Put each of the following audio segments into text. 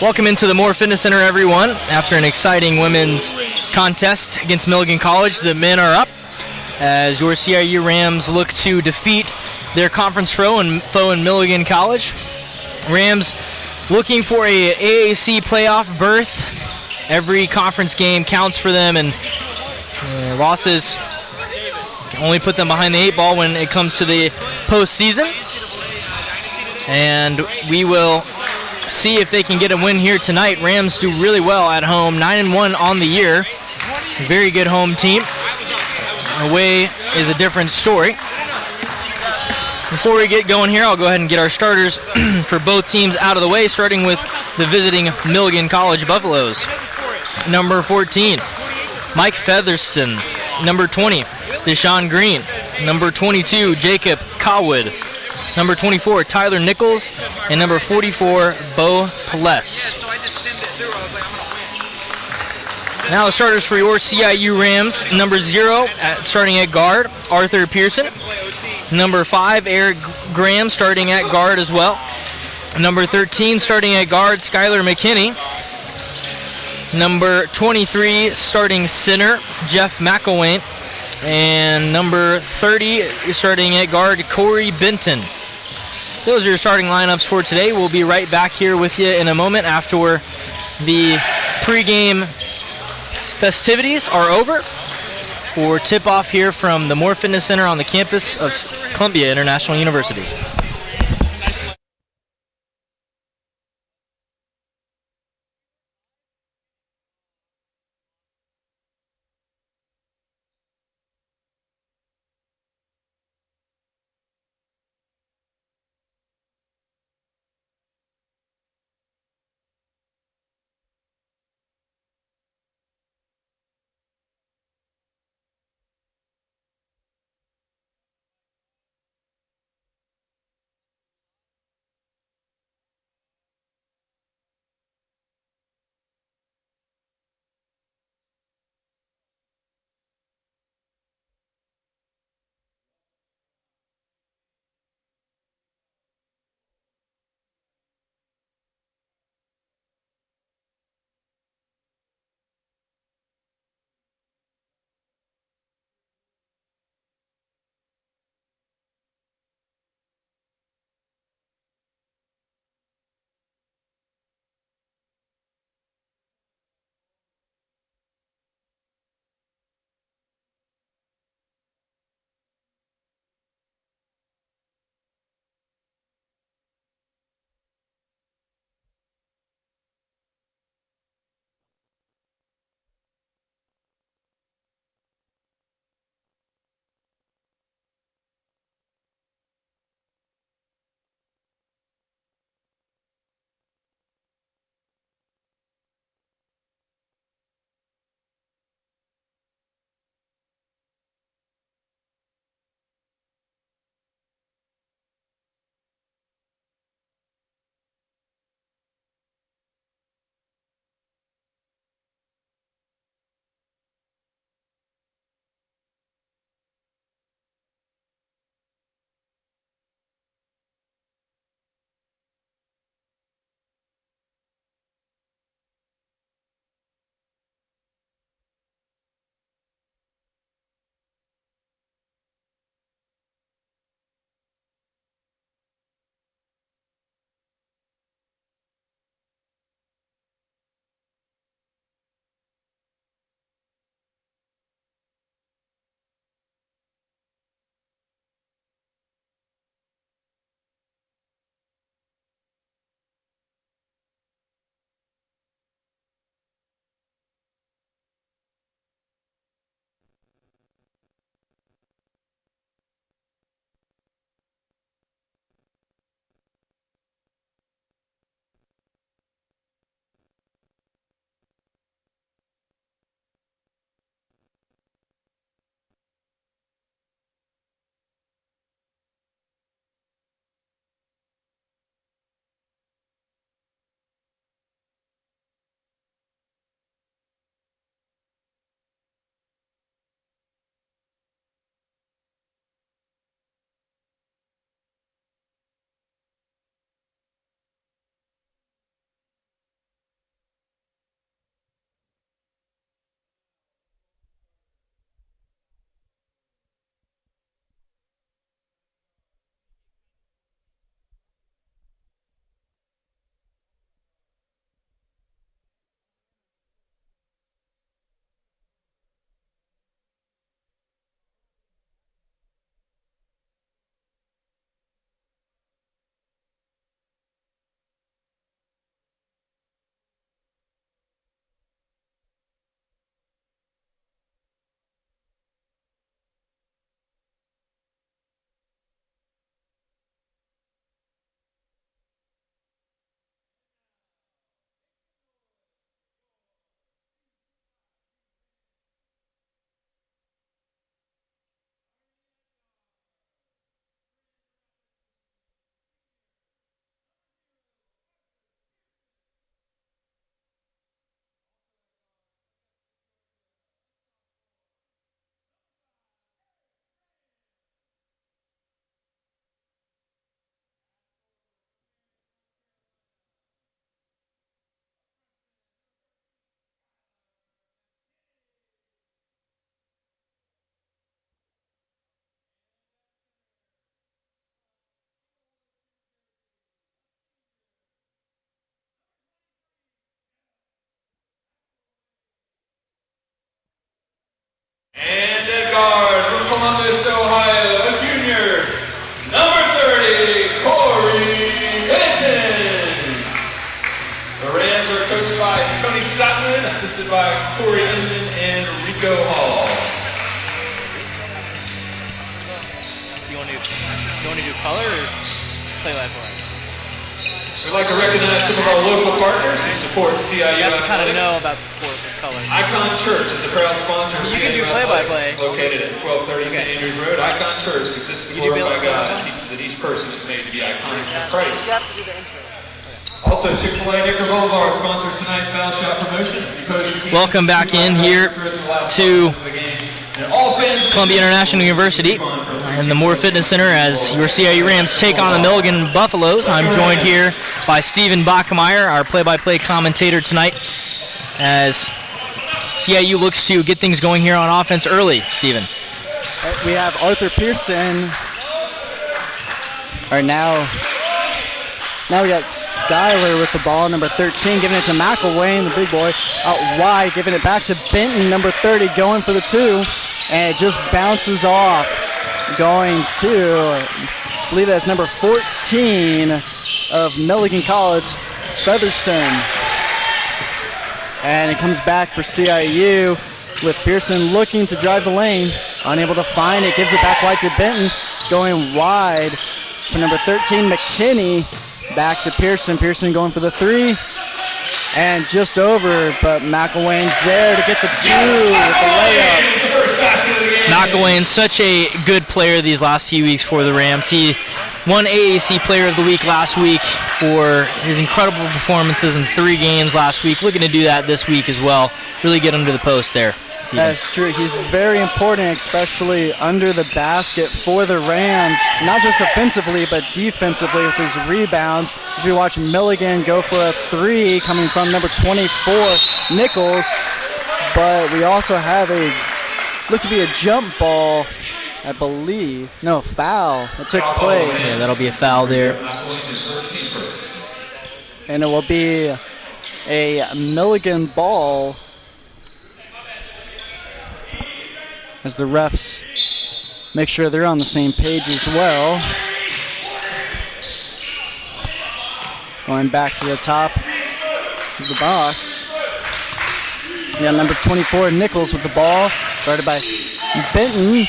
Welcome into the Moore Fitness Center, everyone. After an exciting women's contest against Milligan College, the men are up as your CIU Rams look to defeat their conference foe in Milligan College. Rams looking for a AAC playoff berth. Every conference game counts for them, and losses only put them behind the 8 ball when it comes to the postseason. And we will see if they can get a win here tonight. Rams do really well at home, 9-1 on the year. Very good home team. Away is a different story. Before we get going here, I'll go ahead and get our starters for both teams out of the way, starting with the visiting Milligan College Buffaloes. Number 14, Mike Featherston. Number 20, Deshaun Green. Number 22, Jacob Cowwood. Number 24, Tyler Nichols. And number 44, Bo Peless. Now the starters for your CIU Rams. Number 0, starting at guard, Arthur Pearson. Number 5, Eric Graham, starting at guard as well. Number 13, starting at guard, Skylar McKinney. Number 23, starting center, Jeff McElwain. And number 30, starting at guard, Corey Benton. Those are your starting lineups for today. We'll be right back here with you in a moment after the pregame festivities are over for tip-off here from the Moore Fitness Center on the campus of Columbia International University. want to do color or play-by-play? We'd like to recognize some of our local partners who support CIU. You have to kind of know about the sport with color. Icon Church is a proud sponsor of You can do CIU play-by-play. Located at 1230 St. Andrews Road, Icon Church exists to glorify God and teaches that each person is made to be iconic for Christ. You have to do the intro. Also, Chick-fil-A Nicker Boulevard sponsors tonight's foul shot promotion. Welcome back in here to Columbia International University and the Moore Fitness Center as your CIU Rams take on the Milligan Buffaloes. I'm joined here by Steven Bachmeyer, our play-by-play commentator tonight, as CIU looks to get things going here on offense early. Steven. We have Arthur Pearson. All right, now we got Skyler with the ball, number 13, giving it to McElwain, the big boy, out wide, giving it back to Benton, number 30, going for the 2, and it just bounces off, going to, I believe that's number 14 of Milligan College, Featherston. And it comes back for CIU with Pearson looking to drive the lane, unable to find it, gives it back wide to Benton, going wide for number 13, McKinney. Back to Pearson. Pearson going for the 3. And just over, but McElwain's there to get the 2 with the layup. McElwain, such a good player these last few weeks for the Rams. He won AAC Player of the Week last week for his incredible performances in 3 games last week. Looking to do that this week as well. Really get under the post there. That's true. He's very important, especially under the basket for the Rams, not just offensively, but defensively with his rebounds. As we watch Milligan go for a 3 coming from number 24, Nichols. But we also have looks to be a jump ball, I believe. No, foul that took place. Yeah, that'll be a foul there. And it will be a Milligan ball, as the refs make sure they're on the same page as well. Going back to the top of the box. We got number 24, Nichols with the ball, guarded by Benton.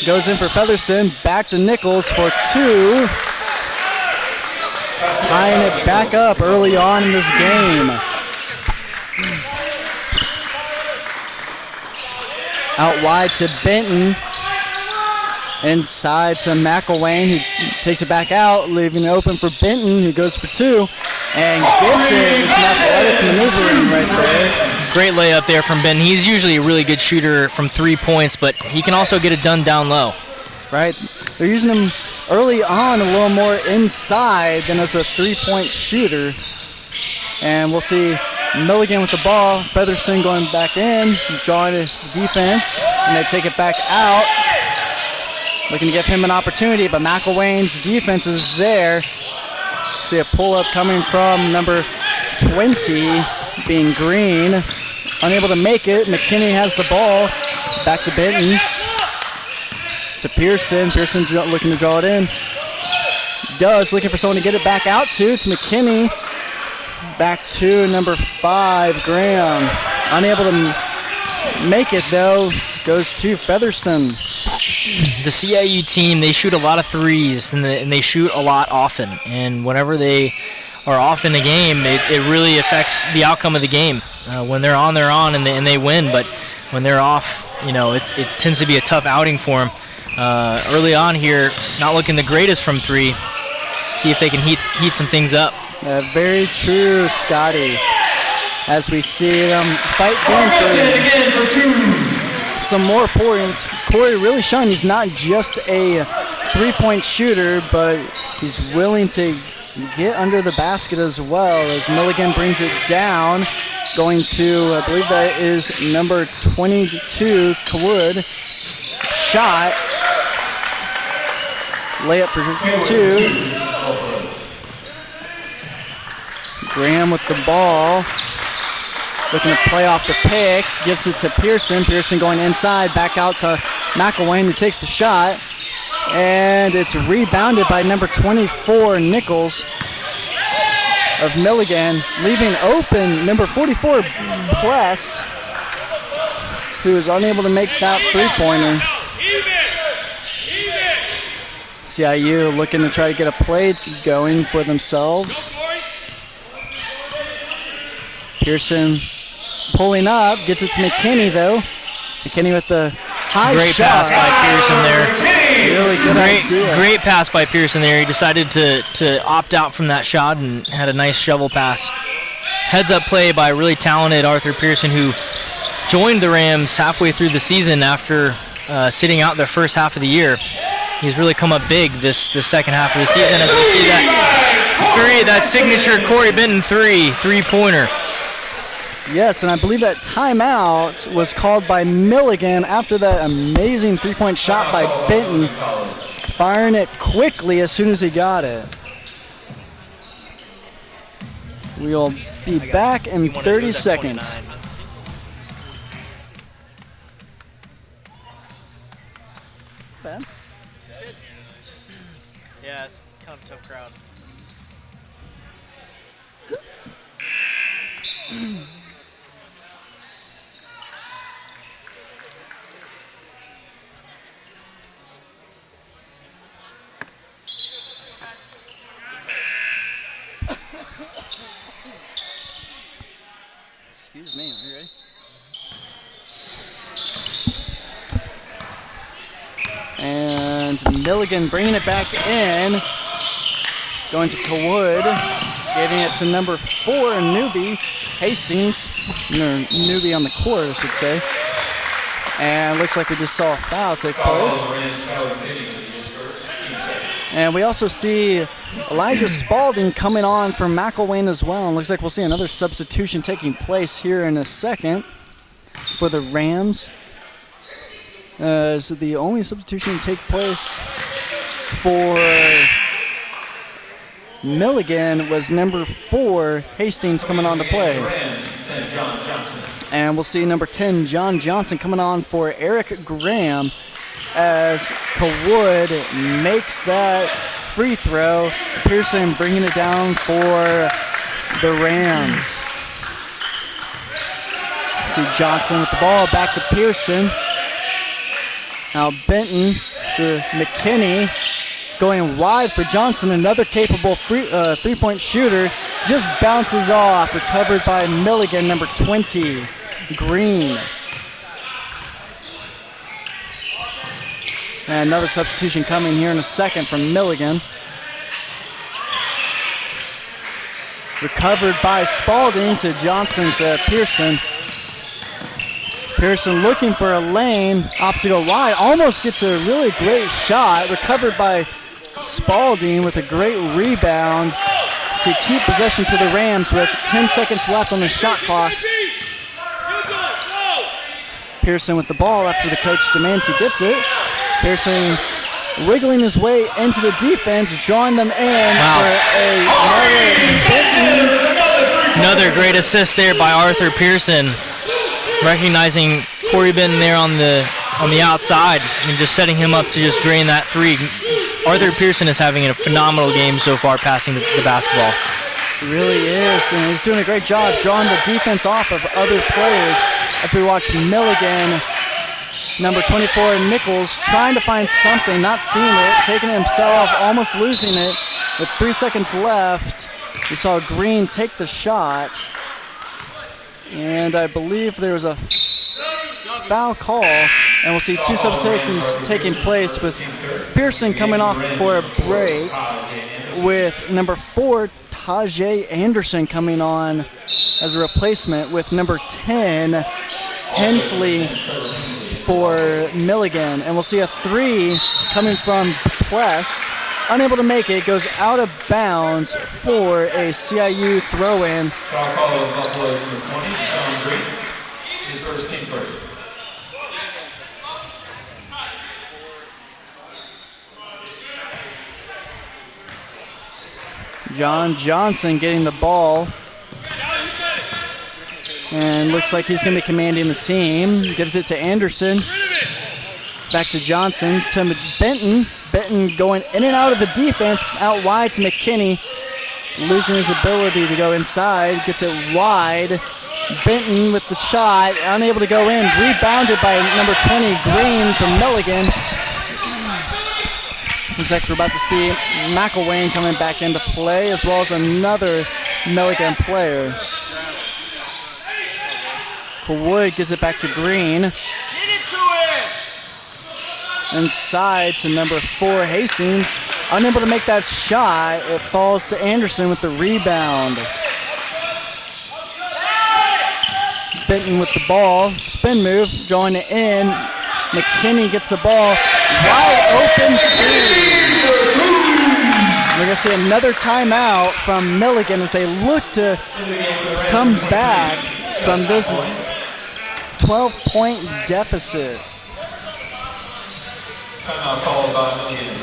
Goes in for Featherston, back to Nichols for 2. Tying it back up early on in this game. Out wide to Benton. Inside to McElwain, who takes it back out, leaving it open for Benton, who goes for 2 and gets it. It's an athletic maneuvering right there. Great layup there from Benton. He's usually a really good shooter from 3 points, but he can also get it done down low. Right. They're using him early on a little more inside than as a 3-point shooter. And we'll see Milligan with the ball, Featherston going back in, drawing a defense, and they take it back out. Looking to give him an opportunity, but McElwain's defense is there. See a pull-up coming from number 20, being Green. Unable to make it. McKinney has the ball. Back to Benton. To Pearson. Pearson looking to draw it in. Does, looking for someone to get it back out to. It's McKinney. Back to number 5, Graham. Unable to make it, though. Goes to Featherston. The CIU team, they shoot a lot of threes, and they shoot a lot often. And whenever they are off in the game, it really affects the outcome of the game. When they're on, and they win. But when they're off, it tends to be a tough outing for them. Early on here, not looking the greatest from 3. See if they can heat some things up. Very true, Scotty. As we see them fight again for 2. Some more points. Corey really showing he's not just a 3-point shooter, but he's willing to get under the basket as well as Milligan brings it down. Going to, I believe that is number 22, Kawood. Shot. Layup for 2. Graham with the ball. Looking to play off the pick. Gets it to Pearson. Pearson going inside. Back out to McElwain, who takes the shot. And it's rebounded by number 24, Nichols of Milligan. Leaving open number 44, Pless, who is unable to make that 3-pointer. CIU looking to try to get a play going for themselves. Pearson pulling up, gets it to McKinney though. McKinney with the high Great shot. pass by Pearson there. Really good idea. Great pass by Pearson there. He decided to opt out from that shot and had a nice shovel pass. Heads-up play by really talented Arthur Pearson, who joined the Rams halfway through the season after sitting out the first half of the year. He's really come up big this second half of the season. As we see that signature Corey Benton three-pointer. Yes, and I believe that timeout was called by Milligan after that amazing three-point shot by Benton, firing it quickly as soon as he got it. We'll be back in 30 seconds. Bad. Yeah, it's kind of a tough crowd. Excuse me, are you ready? And Milligan bringing it back in. Going to Kawood. Giving it to number 4, Newbie Hastings. Newbie on the court, I should say. And looks like we just saw a foul take place. And we also see Elijah Spalding coming on for McElwain as well. And looks like we'll see another substitution taking place here in a second for the Rams. So the only substitution to take place for Milligan was number 4, Hastings, coming on to play. And we'll see number 10, John Johnson, coming on for Eric Graham as Kawood makes that free throw. Pearson bringing it down for the Rams. See Johnson with the ball, back to Pearson. Now Benton to McKinney, going wide for Johnson, another capable three-point shooter. Just bounces off, recovered by Milligan, number 20, Green. And another substitution coming here in a second from Milligan. Recovered by Spalding to Johnson to Pearson. Pearson looking for a lane, opts to go wide, almost gets a really great shot. Recovered by Spalding with a great rebound to keep possession to the Rams with 10 seconds left on the shot clock. Pearson with the ball after the coach demands he gets it. Pearson wiggling his way into the defense, drawing them in for another great assist there by Arthur Pearson, recognizing Corey Benton there on the outside and just setting him up to just drain that three. Arthur Pearson is having a phenomenal game so far passing the basketball. He really is, and he's doing a great job drawing the defense off of other players as we watch Milligan, number 24, Nichols, trying to find something, not seeing it, taking it himself, almost losing it. With 3 seconds left, we saw Green take the shot, and I believe there was a foul call, and we'll see 2 substitutions taking place with Pearson coming off for a break, with number 4, Tajay Anderson, coming on as a replacement with number 10, Hensley, for Milligan. And we'll see a 3 coming from Pless. Unable to make it, goes out of bounds for a CIU throw-in. John Johnson getting the ball. And looks like he's going to be commanding the team. Gives it to Anderson. Back to Johnson, to Benton. Benton going in and out of the defense, out wide to McKinney. Losing his ability to go inside, gets it wide. Benton with the shot, unable to go in. Rebounded by number 20, Green from Milligan. Looks like we're about to see McElwain coming back into play, as well as another Milligan player. Wood gives it back to Green. Inside to number 4, Hastings. Unable to make that shot. It falls to Anderson with the rebound. Benton with the ball. Spin move, drawing it in. McKinney gets the ball. Wide open three. We're going to see another timeout from Milligan as they look to come back from this 12-point deficit. Timeout called by Milligan.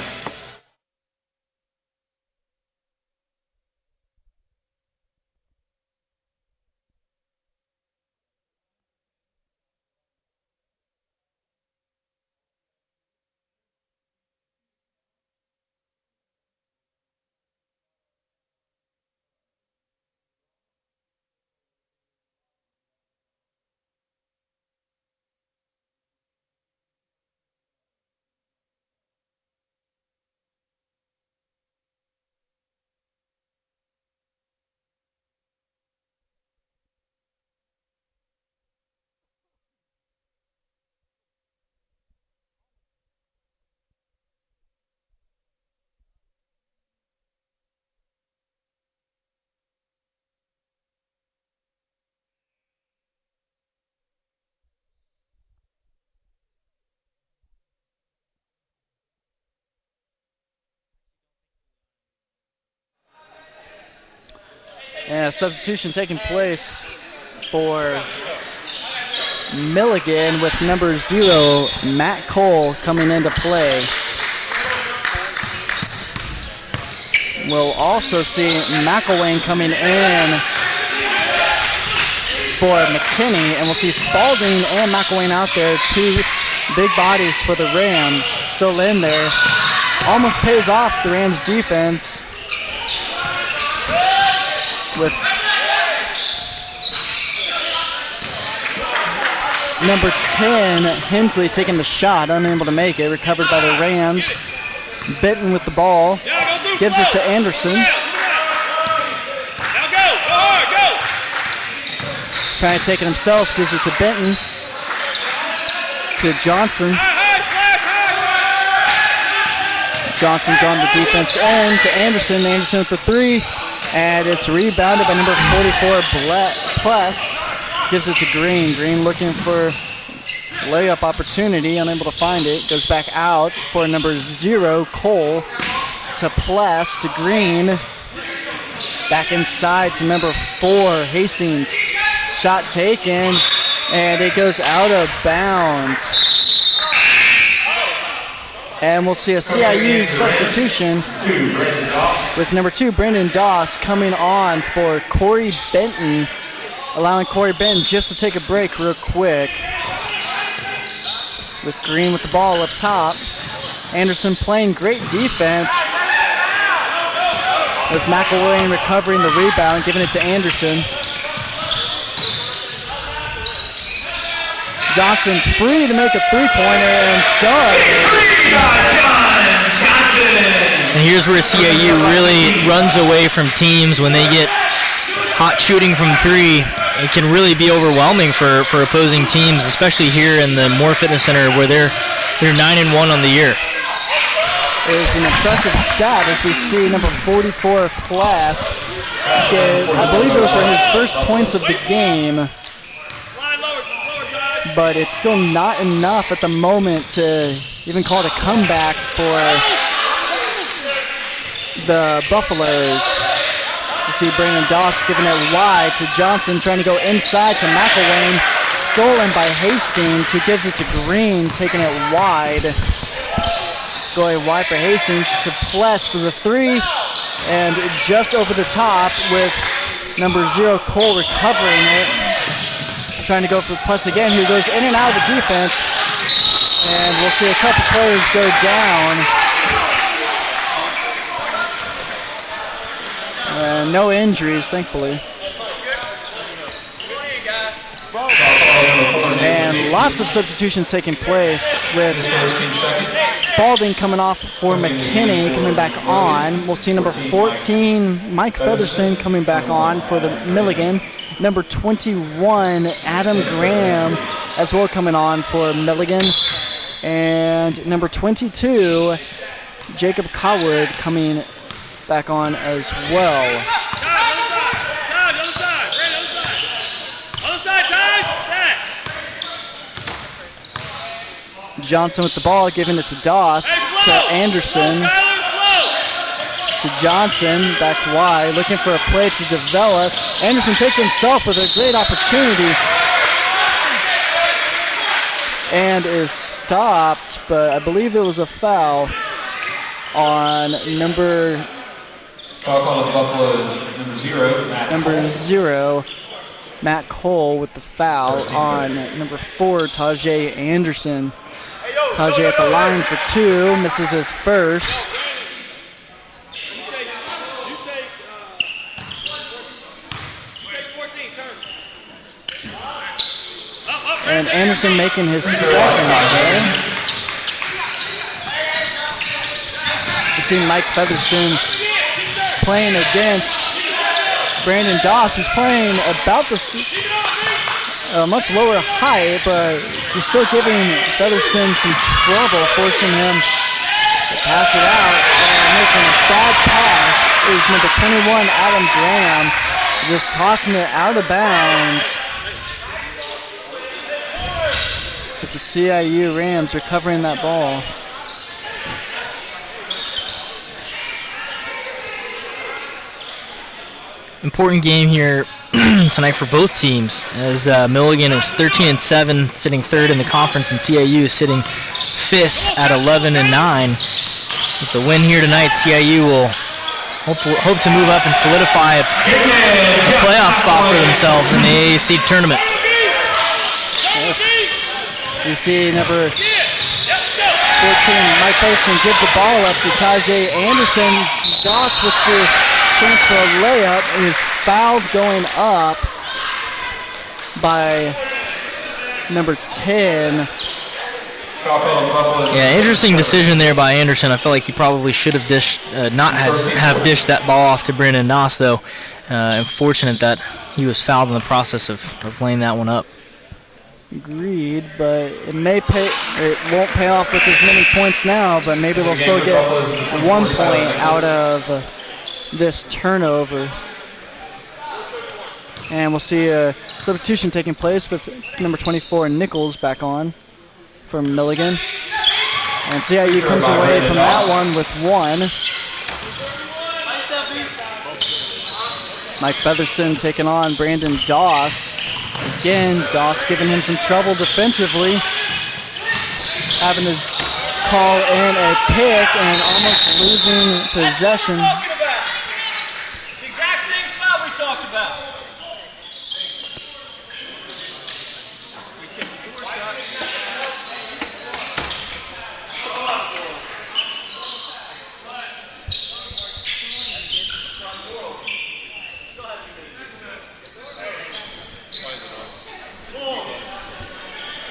And a substitution taking place for Milligan with number 0, Matt Cole, coming into play. We'll also see McElwain coming in for McKinney, and we'll see Spalding and McElwain out there, 2 big bodies for the Rams, still in there. Almost pays off the Rams defense with number 10, Hensley, taking the shot, unable to make it, recovered by the Rams. Benton with the ball, gives it to Anderson. Trying to take it himself, gives it to Benton. To Johnson. Johnson drawing the defense in to Anderson. Anderson with the 3. And it's rebounded by number 44, Pless. Gives it to Green. Green looking for layup opportunity, unable to find it. Goes back out for number 0, Cole. To Pless, to Green. Back inside to number 4, Hastings. Shot taken, and it goes out of bounds. And we'll see a CIU substitution with number 2, Brandon Doss, coming on for Corey Benton, allowing Corey Benton just to take a break real quick. With Green with the ball up top. Anderson playing great defense. With McElwain recovering the rebound, giving it to Anderson. Johnson free to make a 3-pointer and does. And here's where CIU really runs away from teams when they get hot shooting from 3. It can really be overwhelming for opposing teams, especially here in the Moore Fitness Center where they're 9-1 on the year. It is an impressive stat as we see number 44, Pless, I believe those were his first points of the game. But it's still not enough at the moment to even call it a comeback for the Buffaloes. You see Brandon Doss giving it wide to Johnson, trying to go inside to McElwain. Stolen by Hastings, who gives it to Green, taking it wide. Going wide for Hastings to Pless for the 3. And just over the top with number 0, Cole, recovering it. Trying to go for Pless again, who goes in and out of the defense. And we'll see a couple players go down. No injuries, thankfully. And lots of substitutions taking place with Spalding coming off for McKinney, coming back on. We'll see number 14, Mike Featherston, coming back on for the Milligan. Number 21, Adam Graham, as well, coming on for Milligan. And number 22, Jacob Cowwood, coming back on as well. Johnson with the ball, giving it to Doss, to Anderson, to Johnson, back wide, looking for a play to develop. Anderson takes himself with a great opportunity and is stopped, but I believe it was a foul on number zero, Matt Cole, with the foul on number 4, Tajay Anderson. Tajay at the line for 2, misses his first. And Anderson making his second there. You see Mike Featherston playing against Brandon Doss, who's playing about the much lower height, but he's still giving Featherston some trouble, forcing him to pass it out. And making a bad pass is number 21, Adam Graham, just tossing it out of bounds. With the CIU Rams recovering that ball. Important game here tonight for both teams, as Milligan is 13-7, sitting 3rd in the conference, and CIU is sitting 5th at 11-9. With the win here tonight, CIU will hope to move up and solidify a playoff spot for themselves in the AAC tournament. Yes. You see number 14, Mike Featherston, give the ball up to Tajay Anderson. Doss with the chance for a layup is fouled going up by number 10. Yeah, interesting decision there by Anderson. I feel like he probably should have not have dished that ball off to Brandon Doss, though. Unfortunate that he was fouled in the process of laying that one up. Agreed, but it won't pay off with as many points now, but maybe they'll still get 1 point out of this turnover. And we'll see a substitution taking place with number 24, Nichols, back on from Milligan. And CIU comes away from that one with 1. Mike Featherston taking on Brandon Doss. Again, Doss giving him some trouble defensively. Having to call in a pick and almost losing possession. It's the exact same spot we talked about.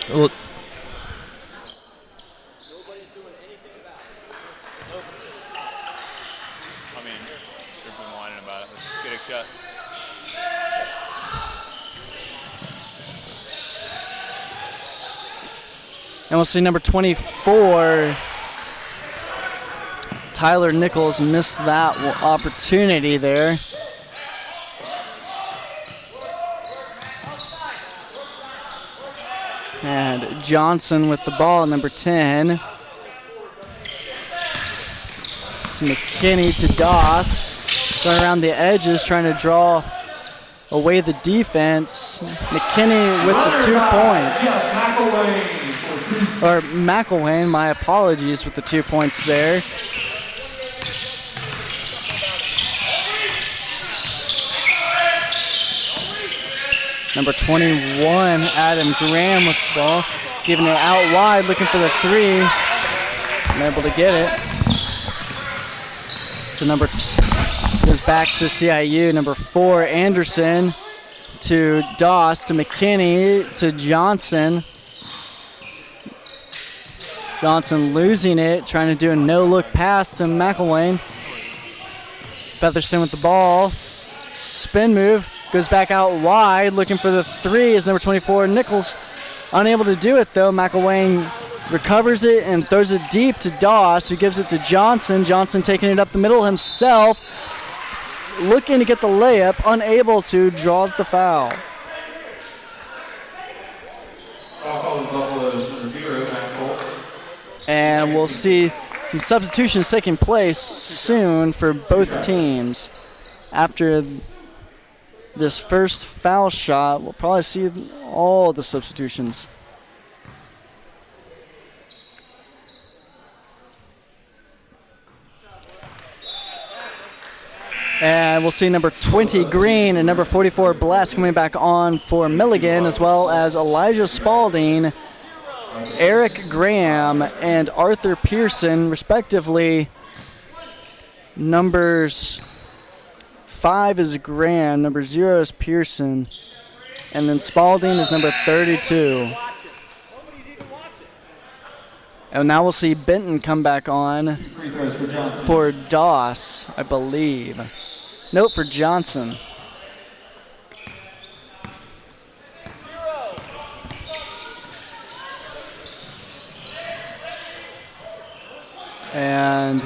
Well, Nobody's doing anything about it. It's open. I mean, they've been whining about it. Let's get a shot. And we'll see number 24, Tyler Nichols, missed that opportunity there. And Johnson with the ball, number 10. To McKinney, to Doss. Going around the edges, trying to draw away the defense. McKinney with the 2 points. Or McElwain, my apologies, with the 2 points there. Number 21, Adam Graham with the ball. Giving it out wide, looking for the 3. Unable to get it. So goes back to CIU. Number 4, Anderson, to Doss, to McKinney, to Johnson. Johnson losing it, trying to do a no-look pass to McElwain. Featherston with the ball. Spin move, goes back out wide, looking for the three is number 24, Nichols. Unable to do it though. McElwain recovers it and throws it deep to Doss, who gives it to Johnson. Johnson taking it up the middle himself, looking to get the layup, unable to, draws the foul. And we'll see some substitutions taking place soon for both teams. After this first foul shot, we'll probably see all the substitutions. And we'll see number 20, Green, and number 44, Bless, coming back on for Milligan, as well as Elijah Spalding, Eric Graham, and Arthur Pearson, respectively. Numbers 5 is Graham, number 0 is Pearson, and then Spalding is number 32. And now we'll see Benton come back on for Doss, I believe. Nope, for Johnson. And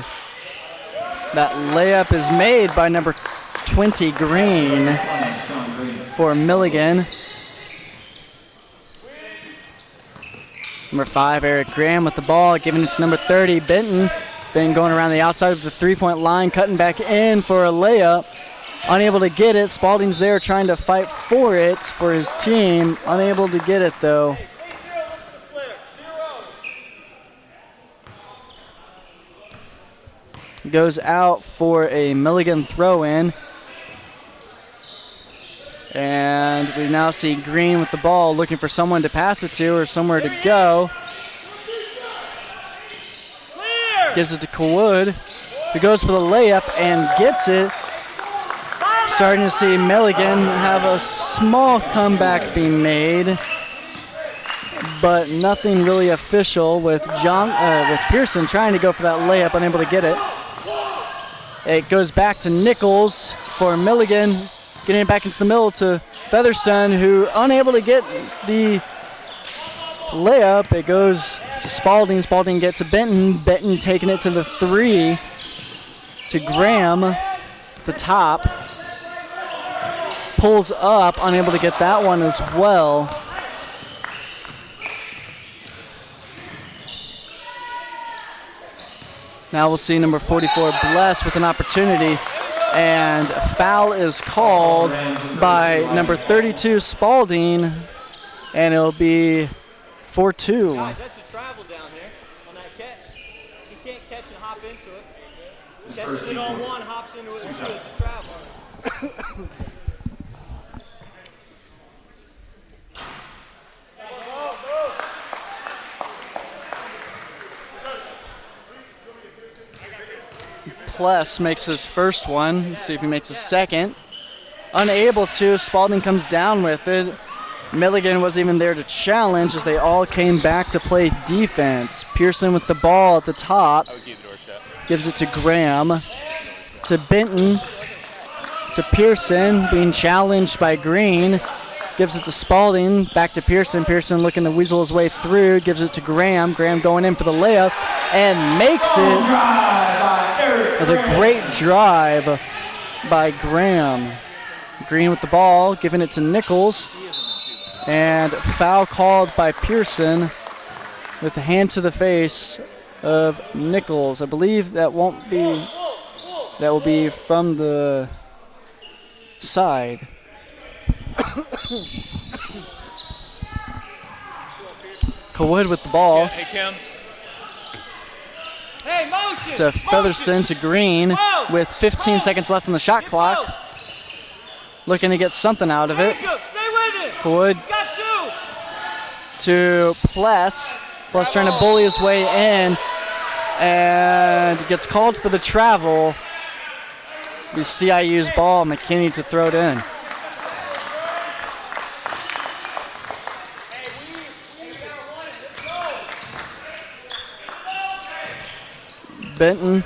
that layup is made by number 20, Green, for Milligan. Number 5, Eric Graham with the ball, giving it to number 30, Benton. Benton going around the outside of the three-point line, cutting back in for a layup. Unable to get it. Spalding's there trying to fight for it for his team. Unable to get it, though. Goes out for a Milligan throw-in. And we now see Green with the ball, looking for someone to pass it to or somewhere to go. Gives it to Kawood, who goes for the layup and gets it. Starting to see Milligan have a small comeback being made, but nothing really official with Pearson trying to go for that layup, unable to get it. It goes back to Nichols for Milligan, getting it back into the middle to Featherston, who unable to get the layup. It goes to Spalding. Spalding gets to Benton. Benton taking it to the three to Graham at the top. Pulls up, unable to get that one as well. Now we'll see number 44, Bless, with an opportunity. And a foul is called by number 32, Spalding. And it'll be 4-2. Guys, that's a travel down there on that catch. He can't catch and hop into it. Catches it on one, hops into it, it's a travel. Pless makes his first one. Let's see if he makes a second. Unable to. Spalding comes down with it. Milligan wasn't even there to challenge as they all came back to play defense. Pearson with the ball at the top. Gives it to Graham. To Benton. To Pearson, being challenged by Green. Gives it to Spalding. Back to Pearson. Pearson looking to weasel his way through. Gives it to Graham. Graham going in for the layup and makes it. With a great drive by Graham. Green with the ball, giving it to Nichols. And foul called by Pearson with the hand to the face of Nichols. I believe that will be from the side. Kawood with the ball. Hey, Kim. Hey, motion! To Featherston, to Green, with 15 seconds left on the shot clock. Looking to get something out of it. Stay with it! Kawood to Pless. Pless trying to bully his way in and gets called for the travel. The CIU's ball, McKinney to throw it in. Benton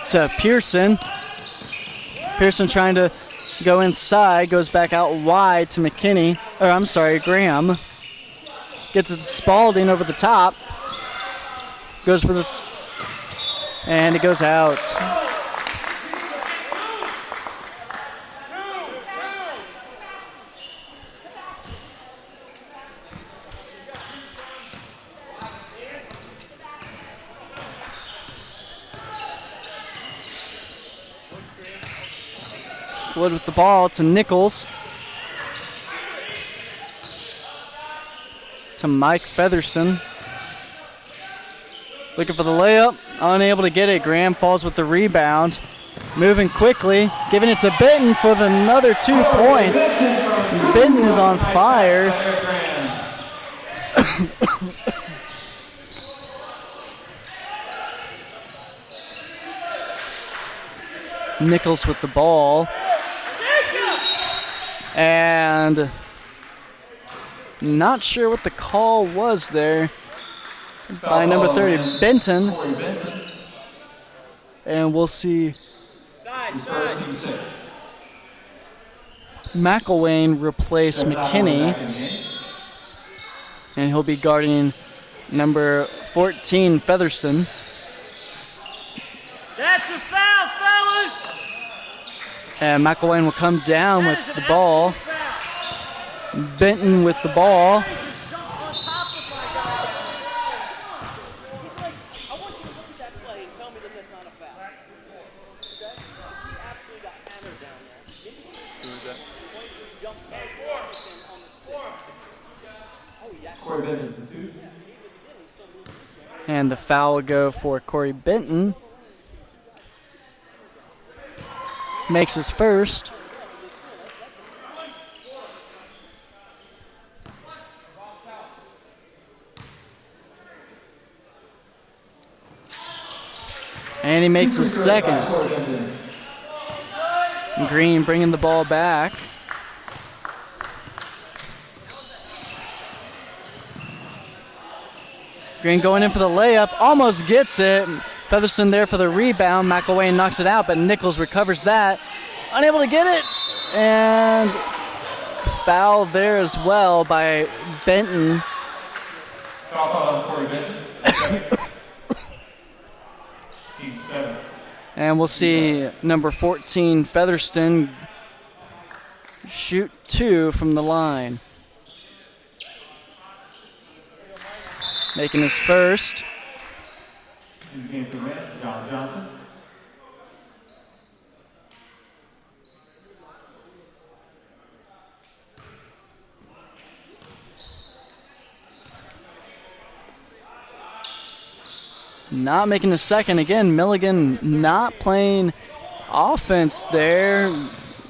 to Pearson. Pearson trying to go inside, goes back out wide to McKinney, or I'm sorry, Graham. Gets it to Spalding over the top. Goes for the, and it goes out. Wood with the ball to Nichols. To Mike Featherston. Looking for the layup. Unable to get it. Graham falls with the rebound. Moving quickly. Giving it to Benton for another 2 points. Benton is on fire. Nichols with the ball. And not sure what the call was there by number 30, Benton. And we'll see McElwain replace McKinney. And he'll be guarding number 14, Featherston. That's a foul, fellas! And McElwain will come down with the ball. Benton with the ball. I want you to look at that play and tell me that that's not a foul. Okay? He absolutely got hammered down there. Who is that? He jumps back on the stick. Oh, yeah. Corey Benton for 2. And the foul will go for Corey Benton. Makes his first. And he makes his second. Green bringing the ball back. Green going in for the layup, almost gets it. Featherston there for the rebound. McElwain knocks it out, but Nichols recovers that. Unable to get it. And foul there as well by Benton. Foul call on Corey Benton. Team 7. And we'll see number 14, Featherston, shoot 2 from the line. Making his first. In the game for Rand, John Johnson. Not making a second. Again, Milligan not playing offense there,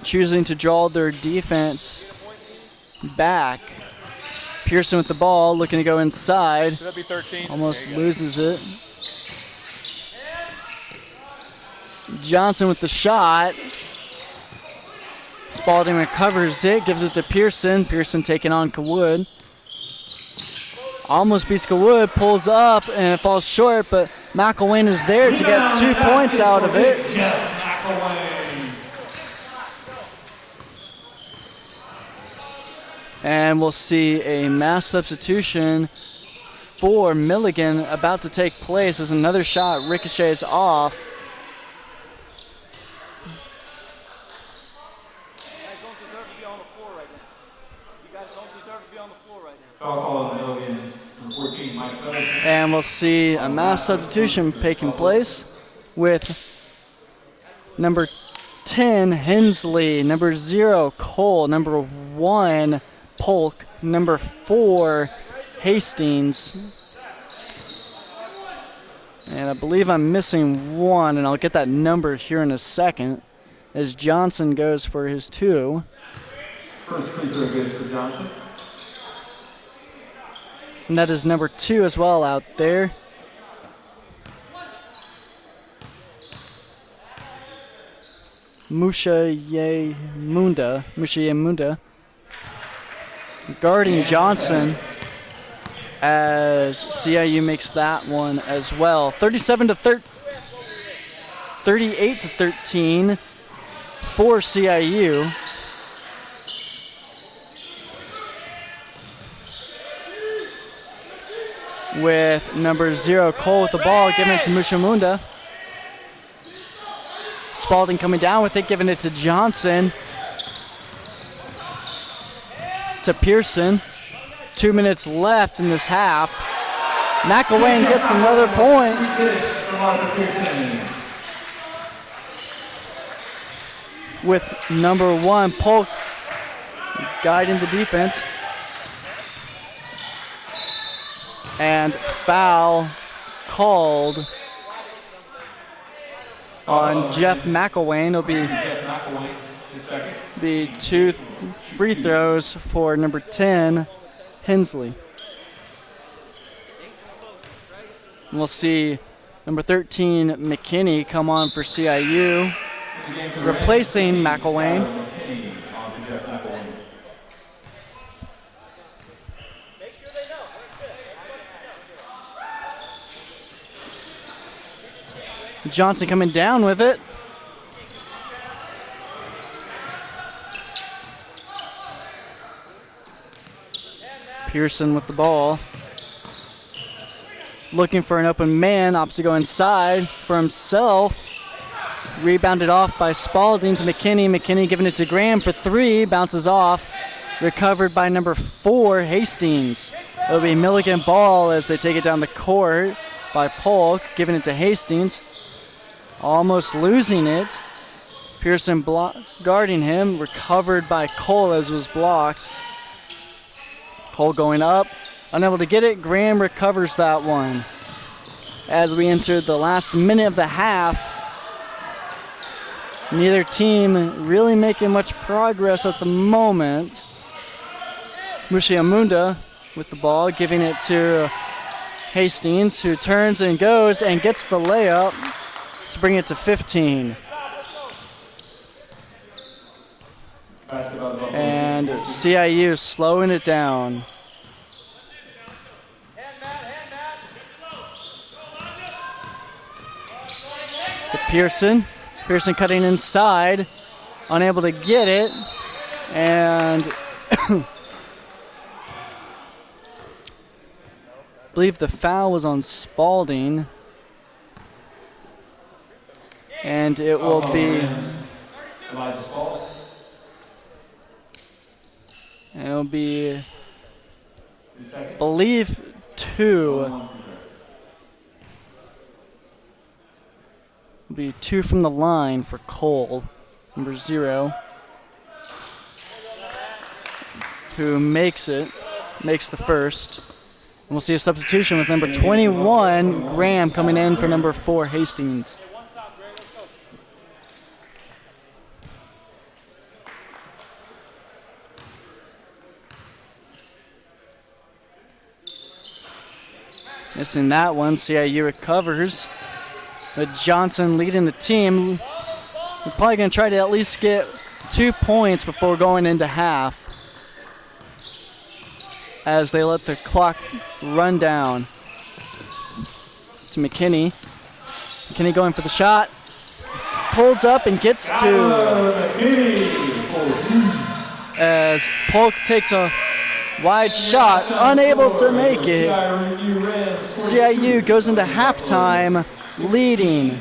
choosing to draw their defense back. Pearson with the ball, looking to go inside. Should that be 13? Almost loses it. Johnson with the shot. Spalding recovers it, gives it to Pearson. Pearson taking on Kawood. Almost beats Kawood, pulls up, and it falls short, but McElwain is there to get 2 points out of it. And we'll see a mass substitution for Milligan about to take place as another shot ricochets off. Foul call on Milligan. Number 14, Mike Featherston. And we'll see a mass substitution taking place with number 10, Hensley, number 0, Cole, number 1, Polk, number 4, Hastings. And I believe I'm missing 1, and I'll get that number here in a second as Johnson goes for his 2. First free throw good for Johnson. And that is number 2 as well out there. Mushaye Munda guarding Johnson. as CIU makes that one as well. 38 to 13 for CIU. With number 0, Cole with the ball, giving it to Mushamunda. Spalding coming down with it, giving it to Johnson. To Pearson. 2 minutes left in this half. McElwain gets another point. With number 1, Polk guiding the defense. And foul called on Jeff McElwain. It'll be 2 free throws for number 10, Hensley. And we'll see number 13, McKinney, come on for CIU, replacing McElwain. Johnson coming down with it. Pearson with the ball. Looking for an open man. Opts to go inside for himself. Rebounded off by Spalding to McKinney. McKinney giving it to Graham for 3. Bounces off. Recovered by number 4, Hastings. It'll be Milligan ball as they take it down the court by Polk. Giving it to Hastings. Almost losing it. Pearson guarding him. Recovered by Cole as was blocked. Cole going up. Unable to get it. Graham recovers that one. As we enter the last minute of the half, neither team really making much progress at the moment. Mushiamunda with the ball, giving it to Hastings, who turns and goes and gets the layup to bring it to 15. And CIU slowing it down. To Pearson. Pearson cutting inside. Unable to get it. And I believe the foul was on Spalding. And it will be... And it'll be, believe, 2. It'll be 2 from the line for Cole, number 0, who makes the first. And we'll see a substitution with number 21, Graham, coming in for number 4, Hastings. Missing that one, CIU recovers. But Johnson leading the team. We're probably going to try to at least get 2 points before going into half, as they let the clock run down. To McKinney. McKinney going for the shot. Pulls up and gets to... As Polk takes a wide shot, unable to make it. CIU goes into halftime leading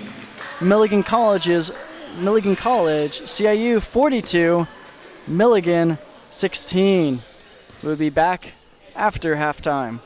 Milligan College, CIU 42, Milligan 16. We'll be back after halftime.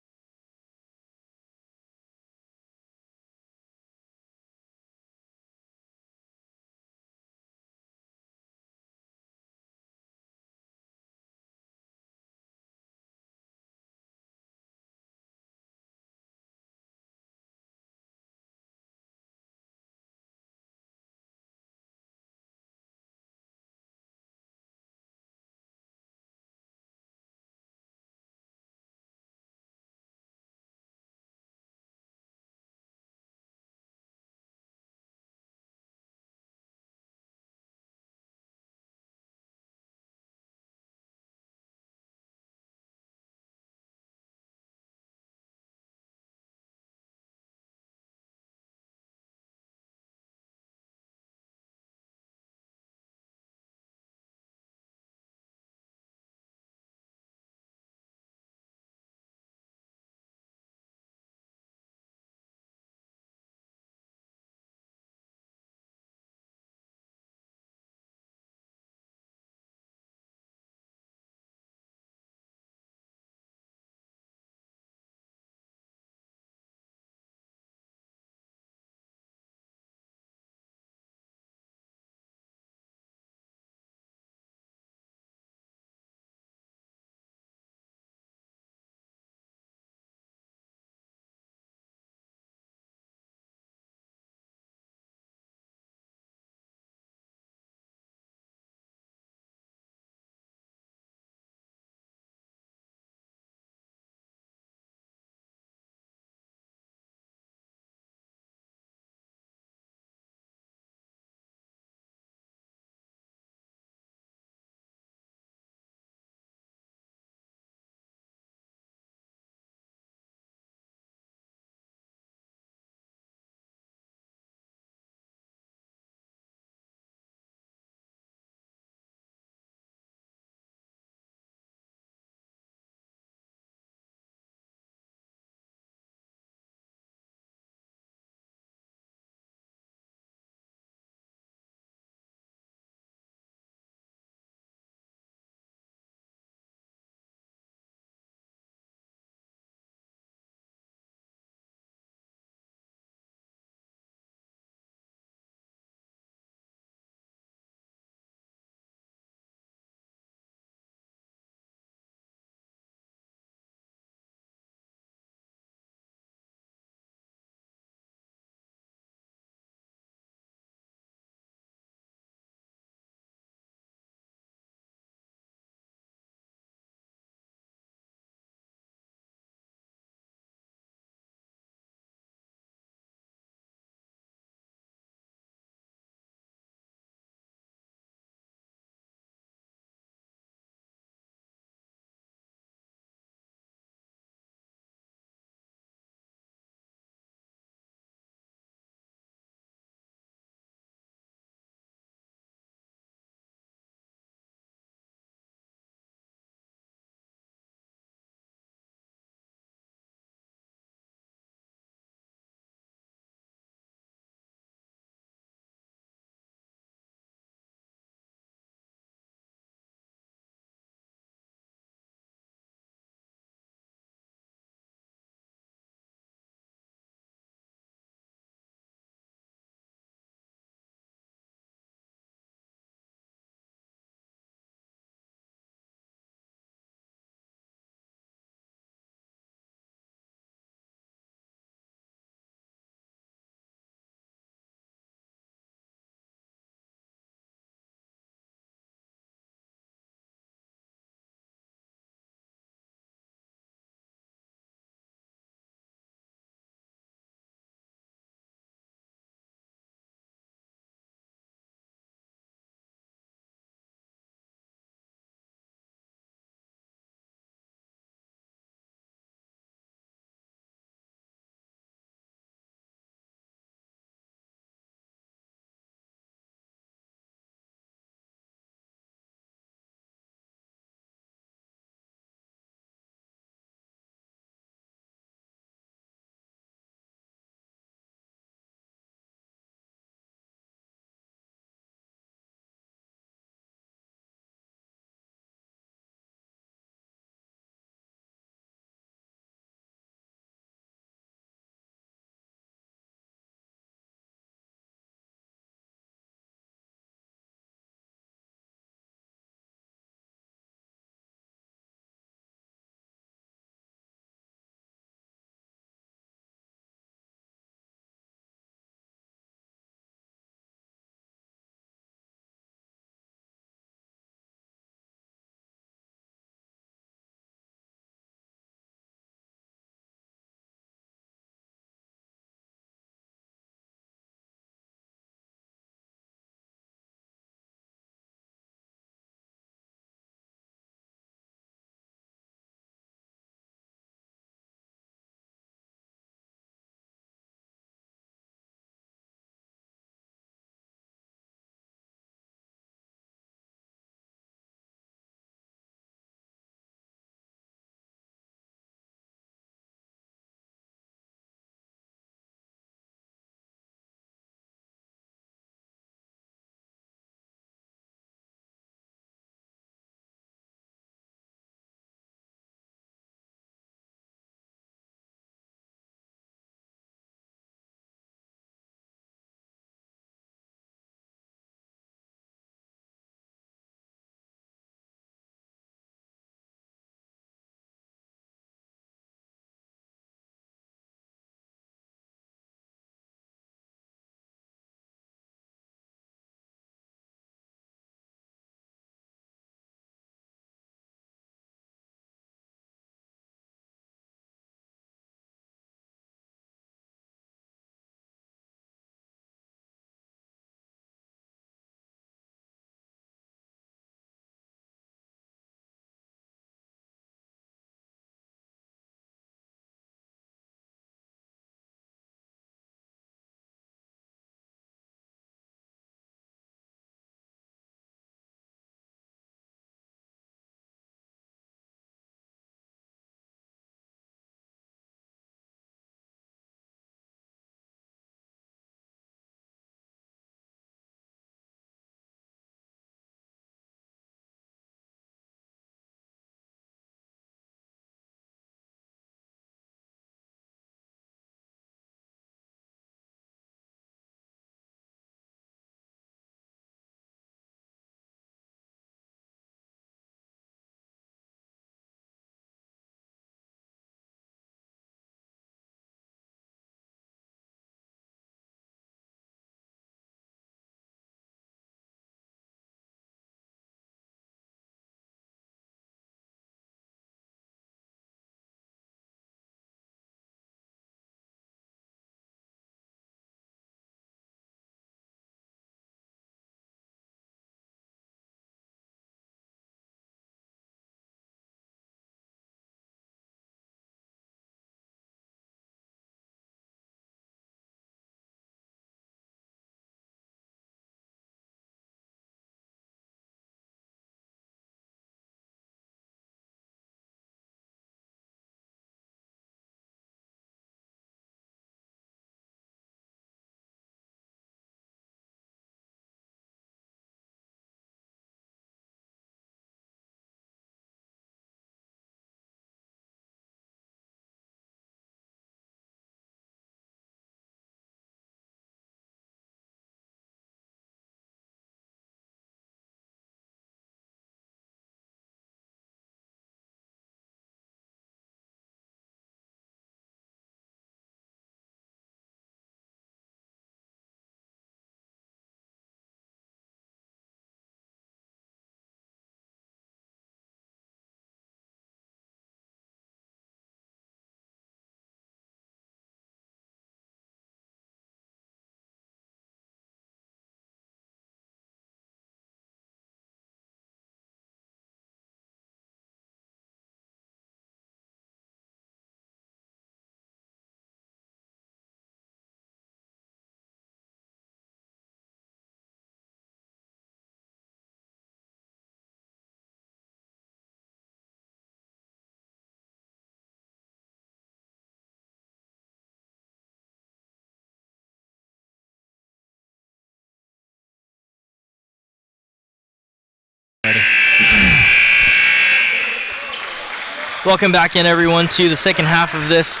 Welcome back in, everyone, to the second half of this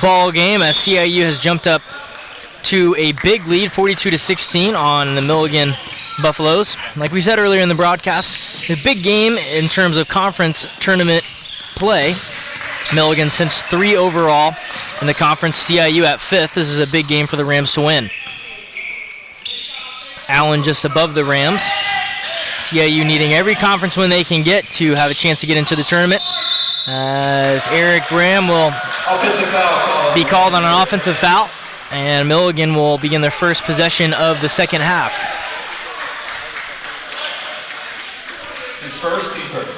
ball game as CIU has jumped up to a big lead, 42-16 on the Milligan Buffaloes. Like we said earlier in the broadcast, a big game in terms of conference tournament play. Milligan since 3 overall in the conference, CIU at 5th. This is a big game for the Rams to win. Allen just above the Rams. CIU needing every conference win they can get to have a chance to get into the tournament, as Eric Graham will be called on an offensive foul, and Milligan will begin their first possession of the second half. His first, team first.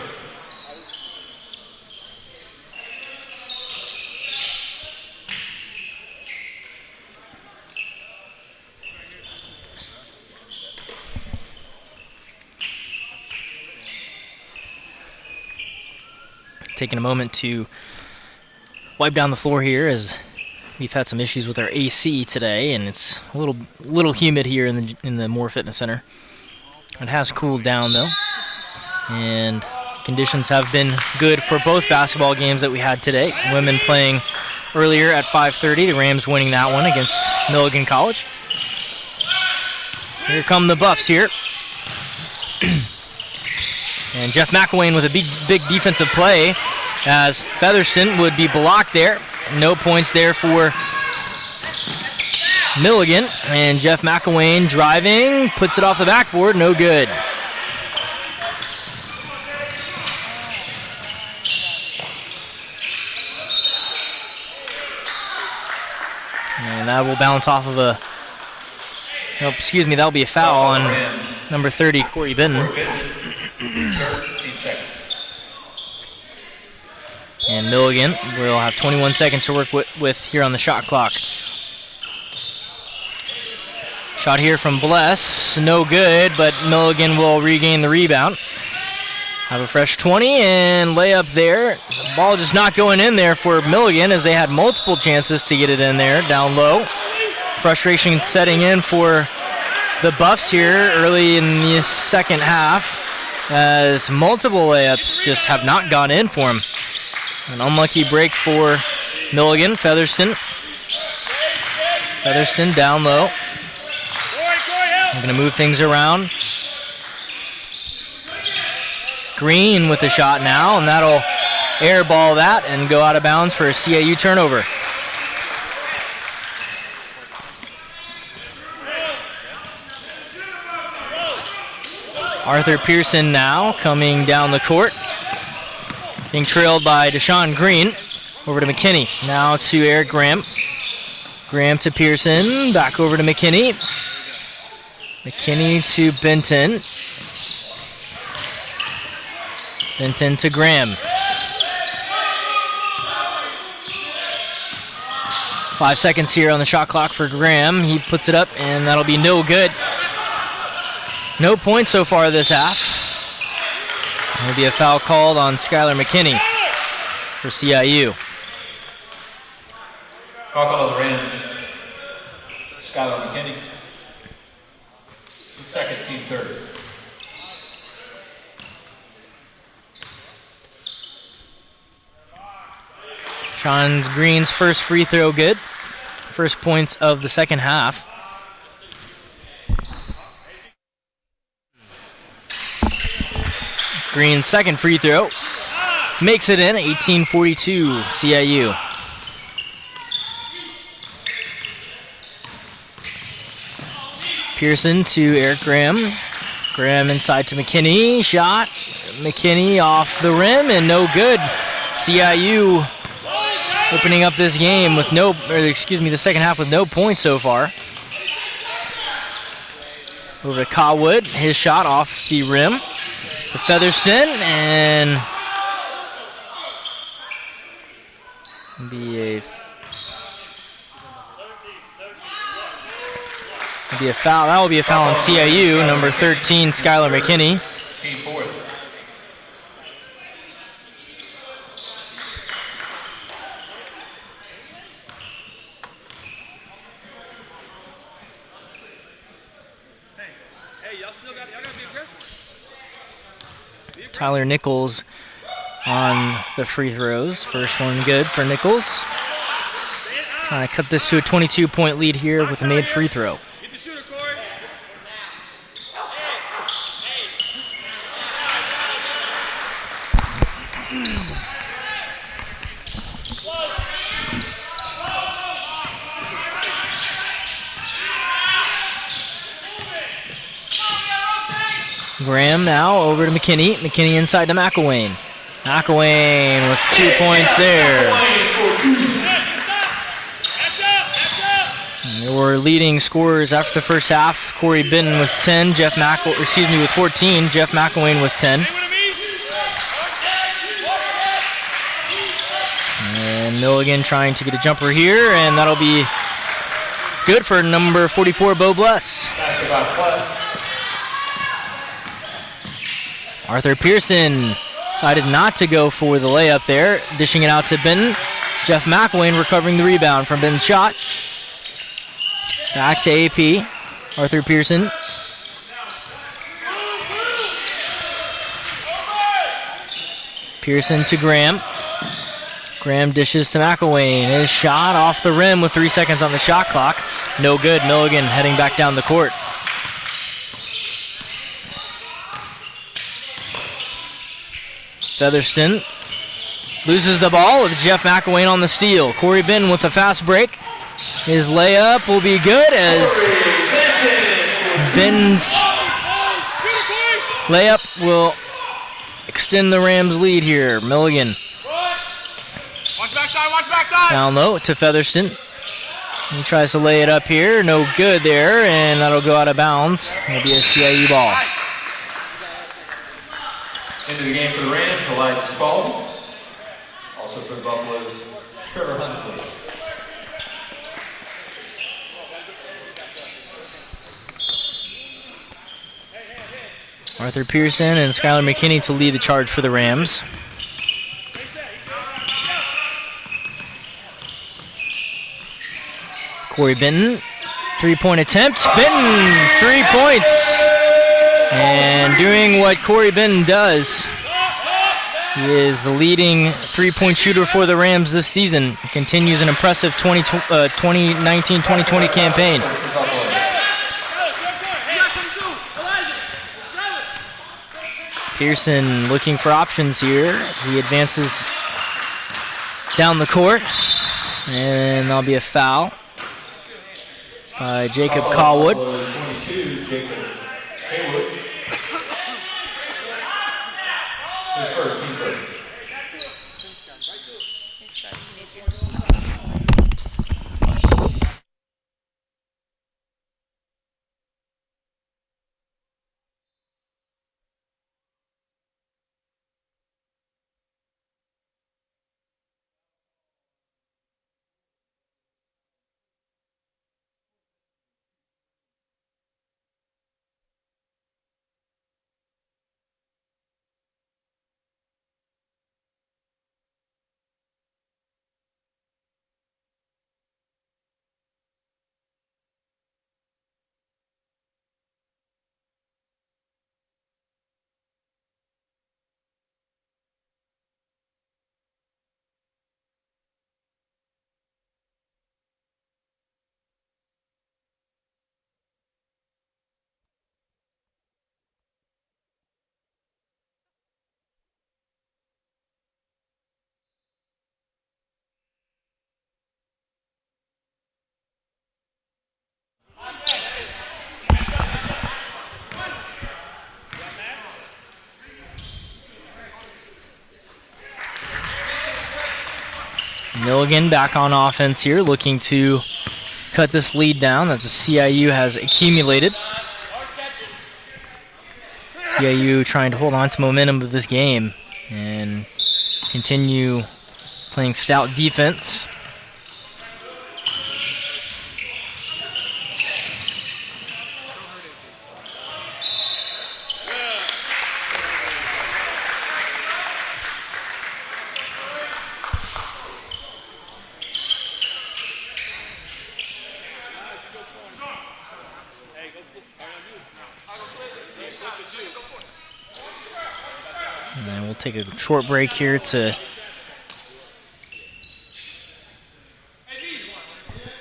Taking a moment to wipe down the floor here, as we've had some issues with our AC today, and it's a little humid here in the Moore Fitness Center. It has cooled down though, and conditions have been good for both basketball games that we had today. Women playing earlier at 5:30, the Rams winning that one against Milligan College. Here come the Buffs here. And Jeff McElwain with a big defensive play, as Featherston would be blocked there. No points there for Milligan. And Jeff McElwain driving, puts it off the backboard, no good. And that will bounce off of that'll be a foul on number 30, Corey Benton. And Milligan will have 21 seconds to work with here on the shot clock. Shot here from Bless, no good, but Milligan will regain the rebound. Have a fresh 20 and layup there. The ball just not going in there for Milligan, as they had multiple chances to get it in there down low. Frustration setting in for the Buffs here early in the second half, as multiple layups just have not gone in for him. An unlucky break for Milligan. Featherston down low. We're going to move things around. Green with the shot now, and that'll airball that and go out of bounds for a CIU turnover. Arthur Pearson now coming down the court, being trailed by Deshaun Green. Over to McKinney. Now to Eric Graham. Graham to Pearson. Back over to McKinney. McKinney to Benton. Benton to Graham. 5 seconds here on the shot clock for Graham. He puts it up, and that'll be no good. No points so far this half. There'll be a foul called on Skylar McKinney for CIU. Foul call on the Rams. Skylar McKinney. The second, team third. Sean Green's first free throw good. First points of the second half. Green's second free throw makes it in, 18-42 CIU. Pearson to Eric Graham. Graham inside to McKinney. Shot. McKinney off the rim and no good. CIU opening up this game with the second half with no points so far. Over to Cotwood. His shot off the rim for Featherston, and be a foul. That will be a foul on CIU. Number 13, Skylar McKinney. Team fourth. Tyler Nichols on the free throws. First one good for Nichols. Trying to cut this to a 22-point lead here with a made free throw. Graham now over to McKinney. McKinney inside to McElwain. McElwain with 2 points there. There were leading scorers after the first half. Corey Benton with 10, with 14. Jeff McElwain with 10. And Milligan trying to get a jumper here, and that'll be good for number 44, Bo Bless. Arthur Pearson decided not to go for the layup there, dishing it out to Benton. Jeff McElwain recovering the rebound from Benton's shot. Back to AP, Arthur Pearson. Pearson to Graham. Graham dishes to McElwain. His shot off the rim with 3 seconds on the shot clock. No good. Milligan heading back down the court. Featherston loses the ball with Jeff McElwain on the steal. Corey Benton with a fast break. His layup will be good as Benton's layup will extend the Rams' lead here. Milligan. Watch backside. Down low to Featherston. He tries to lay it up here. No good there, and that'll go out of bounds. It'll be a CIU ball. Into the game for the Rams, Elijah Spalding. Also for the Buffaloes, Trevor Hunsley. Arthur Pearson and Skylar McKinney to lead the charge for the Rams. Corey Benton, 3-point attempt. Benton, 3 points. And doing what Corey Benton does, he is the leading 3-point shooter for the Rams this season. He continues an impressive 2019-2020 campaign. Pearson looking for options here as he advances down the court. And there'll be a foul by Jacob Callwood. 22, Jacob Haywood. His first team first. Milligan back on offense here, looking to cut this lead down that the CIU has accumulated. CIU trying to hold on to momentum of this game and continue playing stout defense. And then we'll take a short break here to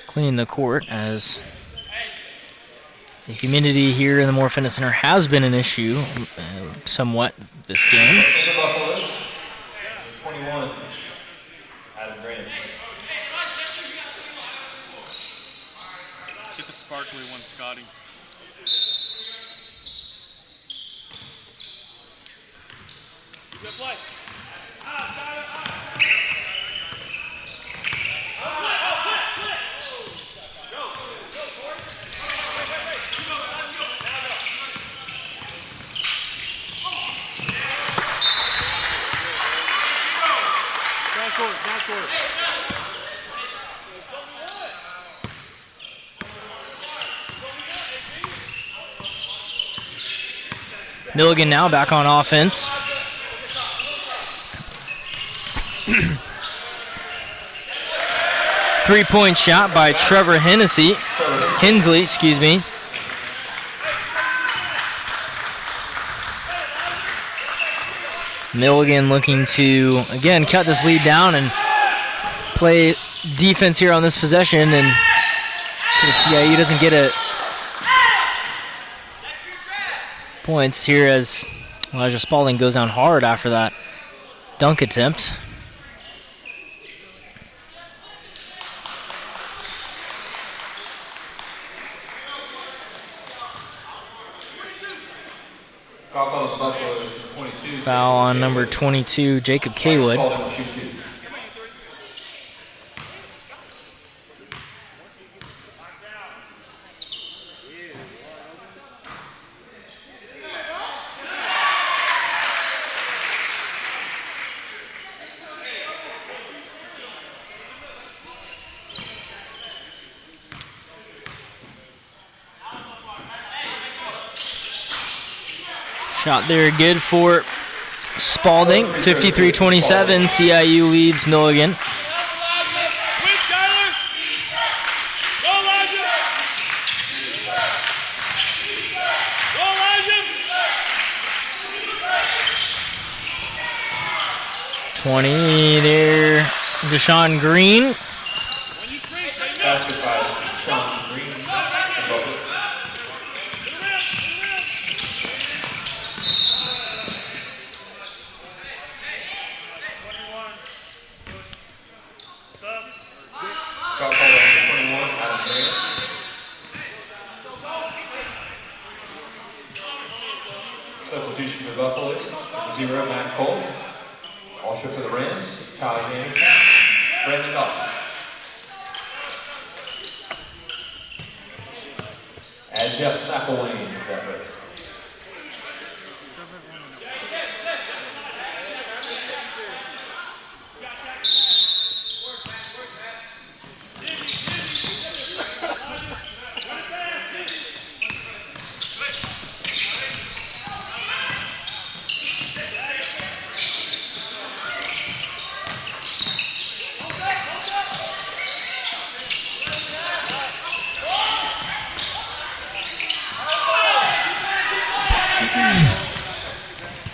clean the court, as the humidity here in the Moore Fitness Center has been an issue somewhat this game. 21. Adam Grant. Get the sparkly one, Scotty. Good play. Milligan now back on offense. Three-point shot by Trevor Hensley, excuse me. Milligan looking to, again, cut this lead down and play defense here on this possession, and so the CIU doesn't get a points here as Elijah Spalding goes down hard after that dunk attempt. Foul on number 22, Jacob Kaywood. Shot there good for Spalding. 53-27, CIU leads Milligan. Quick, Tyler! Go, Elijah! Go, Elijah! 20 there, Deshaun Green. Basket by Sean Green. Substitution for Buffalo, 0 Matt Cole. Also for the Rams, Ty Anderson, Brandon Dawson. Add Jeff McElwain to that list.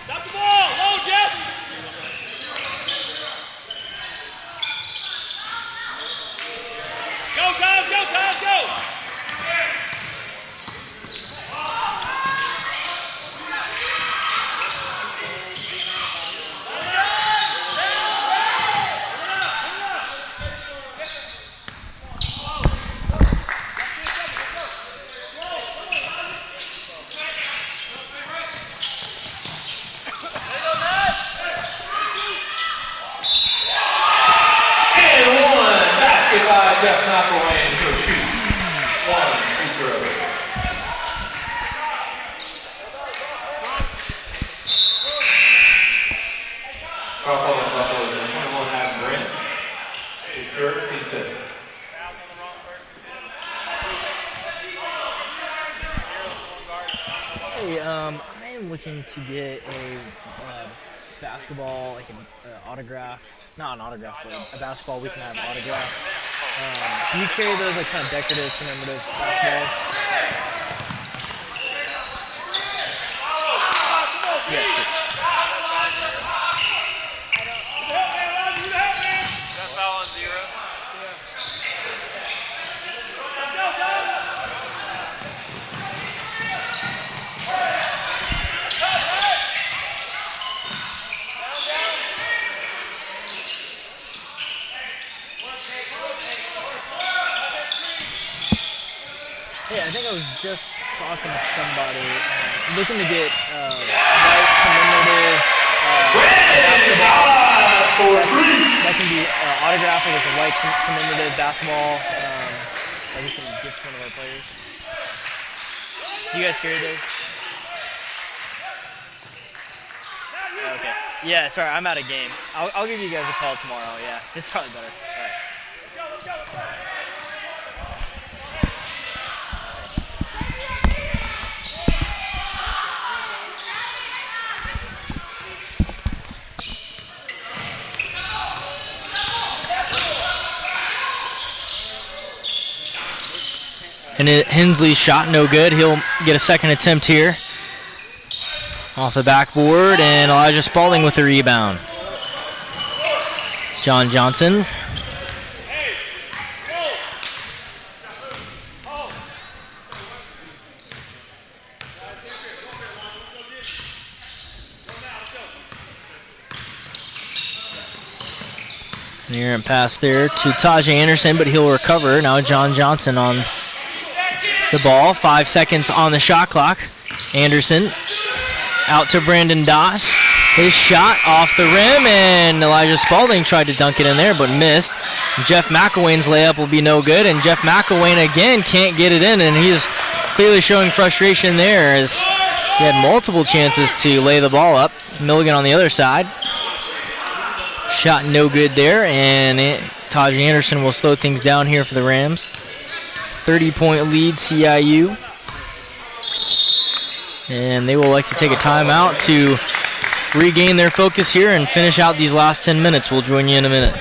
Stop the ball! Low, Jeff! Go, Tom! Go, Tom! Go! Jeff McElwain, he'll shoot 1 free throw. Foul call on Buffalo, 21 Adam Grant. His third, team fifth. Hey, I am looking to get a basketball, like an autograph, not an autograph, but a basketball we can have autograph. Do you carry those like kind of decorative, commemorative basketballs? Yeah. I was just talking to somebody, looking to get white commemorative basketball. That can be autographed with a white commemorative basketball that we can give to one of our players. You guys carry those? Okay. Yeah, sorry, I'm out of game. I'll give you guys a call tomorrow. Yeah, it's probably better. All right. And Hensley's shot no good. He'll get a second attempt here. Off the backboard, and Elijah Spalding with the rebound. John Johnson. An errant pass there to Tajay Anderson, but he'll recover. Now John Johnson on the ball. 5 seconds on the shot clock. Anderson out to Brandon Doss. His shot off the rim, and Elijah Spalding tried to dunk it in there, but missed. Jeff McElwain's layup will be no good, and Jeff McElwain again can't get it in, and he's clearly showing frustration there as he had multiple chances to lay the ball up. Milligan on the other side. Shot no good there, and Tajay Anderson will slow things down here for the Rams. 30-point lead, CIU. And they will like to take a timeout to regain their focus here and finish out these last 10 minutes. We'll join you in a minute.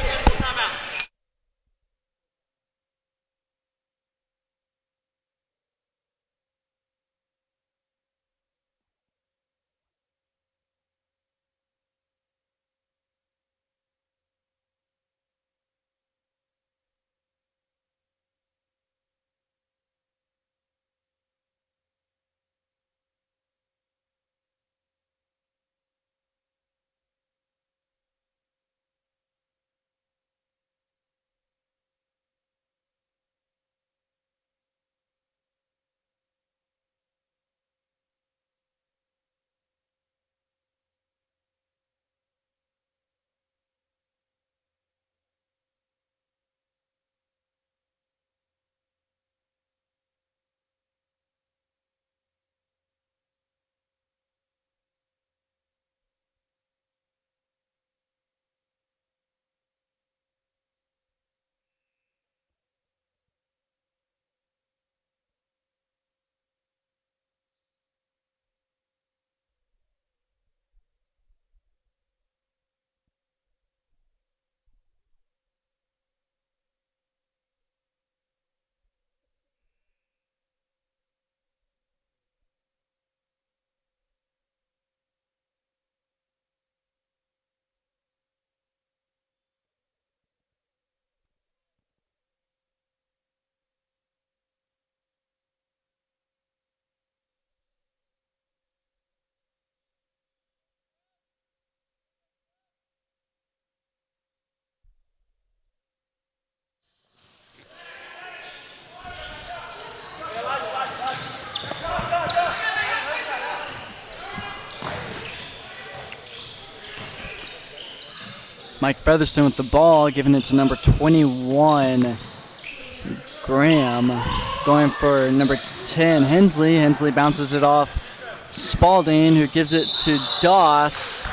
Mike Featherston with the ball, giving it to number 21, Graham. Going for number 10, Hensley. Hensley bounces it off Spalding, who gives it to Doss.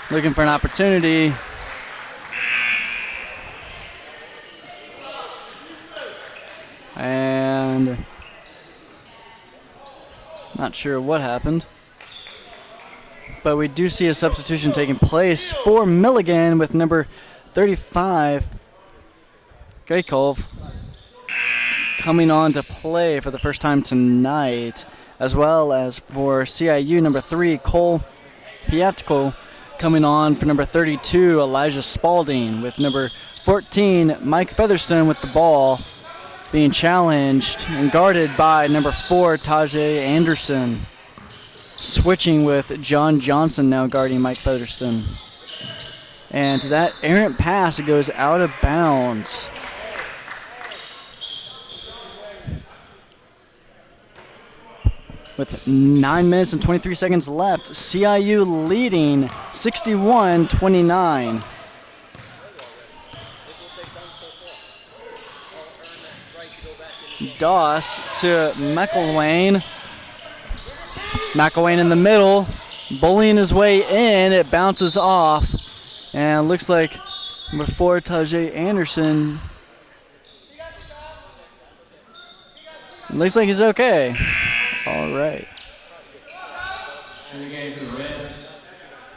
Looking for an opportunity. And not sure what happened. But we do see a substitution taking place for Milligan with number 35, Gaykov, coming on to play for the first time tonight, as well as for CIU, number 3, Cole Piatko, coming on for number 32, Elijah Spalding, with number 14, Mike Featherston with the ball, being challenged and guarded by number 4, Tajay Anderson. Switching with John Johnson now guarding Mike Featherston. And that errant pass goes out of bounds. with 9 minutes and 23 seconds left. CIU leading 61-29. Doss to McElwain. McElwain in the middle, bullying his way in. It bounces off, and looks like before Tajay Anderson. Looks like he's okay. All right.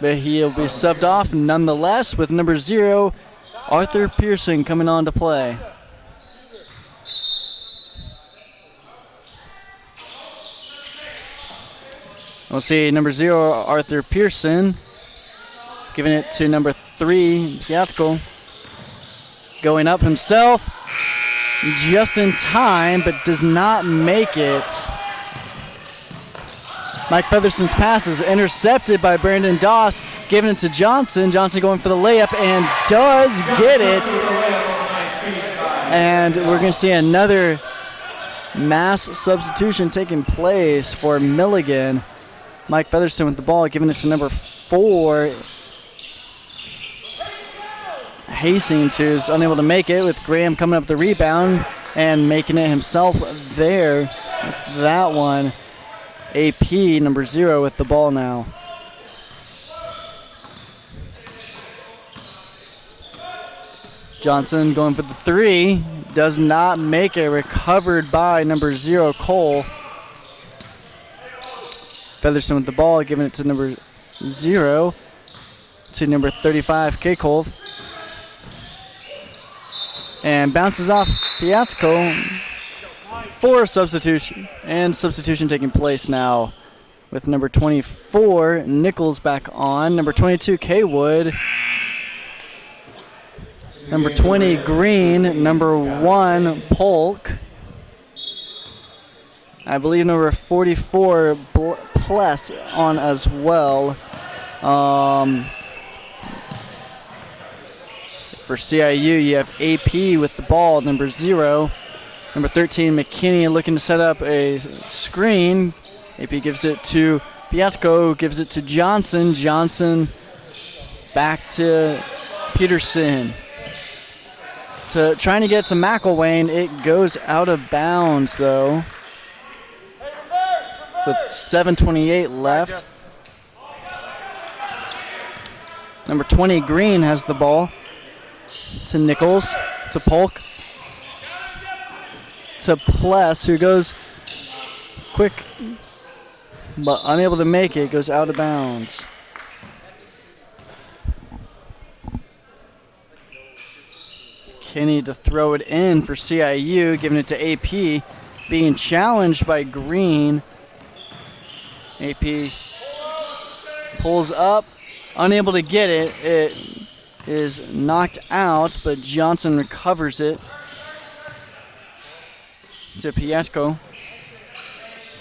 But he'll be subbed off nonetheless with number 0, Arthur Pearson, coming on to play. We'll see number 0, Arthur Pearson, giving it to number 3, Piatko. Going up himself, just in time, but does not make it. Mike Featherston's pass is intercepted by Brandon Doss, giving it to Johnson. Johnson going for the layup and does get it. And we're going to see another mass substitution taking place for Milligan. Mike Featherston with the ball, giving it to number 4, Hastings, who's unable to make it, with Graham coming up the rebound and making it himself there. That one. AP, number 0, with the ball now. Johnson going for the 3. Does not make it. Recovered by number 0, Cole. Featherston with the ball, giving it to number 0, to number 35, K-Cole. And bounces off Piatko for substitution. And substitution taking place now with number 24, Nichols, back on. Number 22, K-Wood. Number 20, Green. Number 1, Polk. I believe number 44, Pless, on as well. For CIU, you have AP with the ball, number 0. Number 13, McKinney, looking to set up a screen. AP gives it to Piatko, gives it to Johnson. Johnson back to Peterson. Trying to get to McElwain. It goes out of bounds, though, with 7:28 left. Number 20, Green, has the ball. To Nichols, to Polk, to Pless, who goes quick but unable to make it, goes out of bounds. Kinney to throw it in for CIU, giving it to AP, being challenged by Green. AP pulls up, unable to get it. It is knocked out, but Johnson recovers it to Piatko,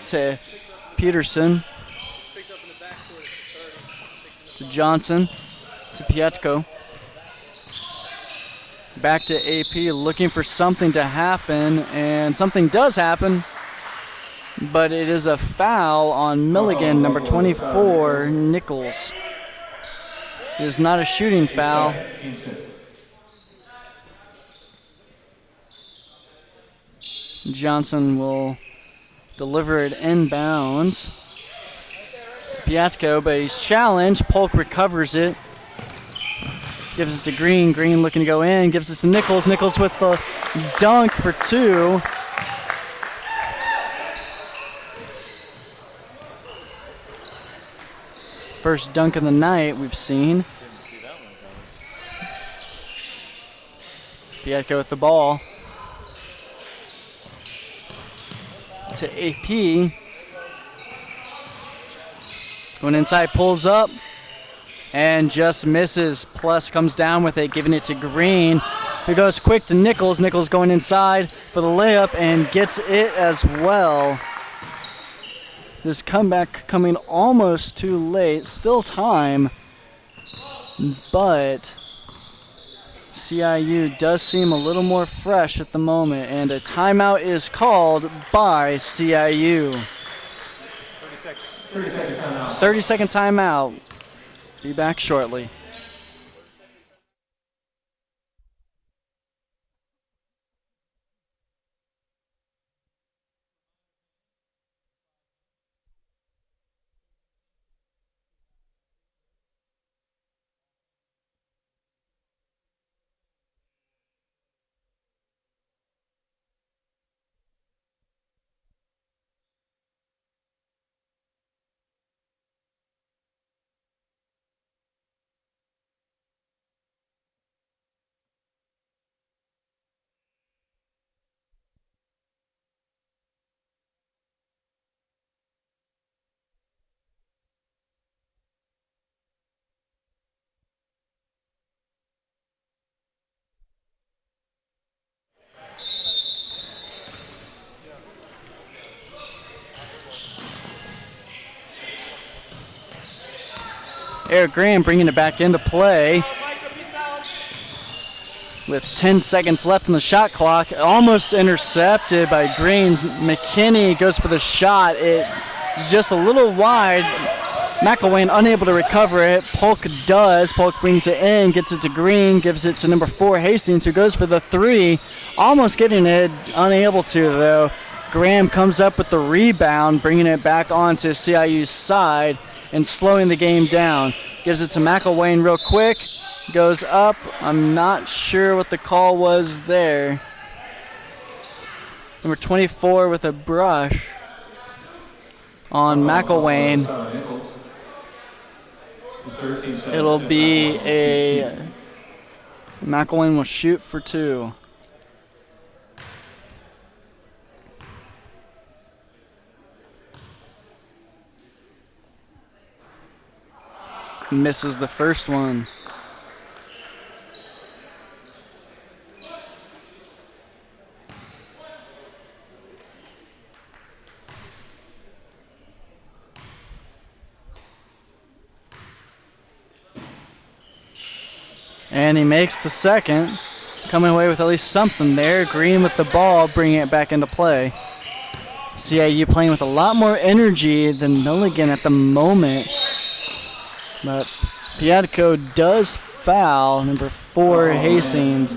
to Peterson, to Johnson, to Piatko, back to AP, looking for something to happen, and something does happen, but it is a foul on Milligan, number 24, Nichols. It is not a shooting foul. Johnson will deliver it inbounds. Piatko, but he's challenged. Polk recovers it. Gives it to Green. Green looking to go in. Gives it to Nichols. Nichols with the dunk for 2. First dunk of the night we've seen. Piatko with the ball. To AP. Going inside, pulls up, and just misses. Plus comes down with it, giving it to Green, who goes quick to Nichols. Nichols going inside for the layup and gets it as well. This comeback coming almost too late. Still time, but CIU does seem a little more fresh at the moment, and a timeout is called by CIU. 30-second timeout. 30-second timeout. Be back shortly. Eric Graham bringing it back into play with 10 seconds left on the shot clock. Almost intercepted by Green. McKinney goes for the shot. It's just a little wide. McElwain unable to recover it. Polk does. Polk brings it in, gets it to Green, gives it to number 4, Hastings, who goes for the 3. Almost getting it, unable to though. Graham comes up with the rebound, bringing it back onto CIU's side and slowing the game down. Gives it to McElwain real quick. Goes up. I'm not sure what the call was there. Number 24 with a brush on McElwain. It'll be a... McElwain will shoot for 2. Misses the first one. And he makes the second. Coming away with at least something there. Green with the ball, bringing it back into play. CIU playing with a lot more energy than Milligan at the moment. But Piatko does foul number 4, Hastings.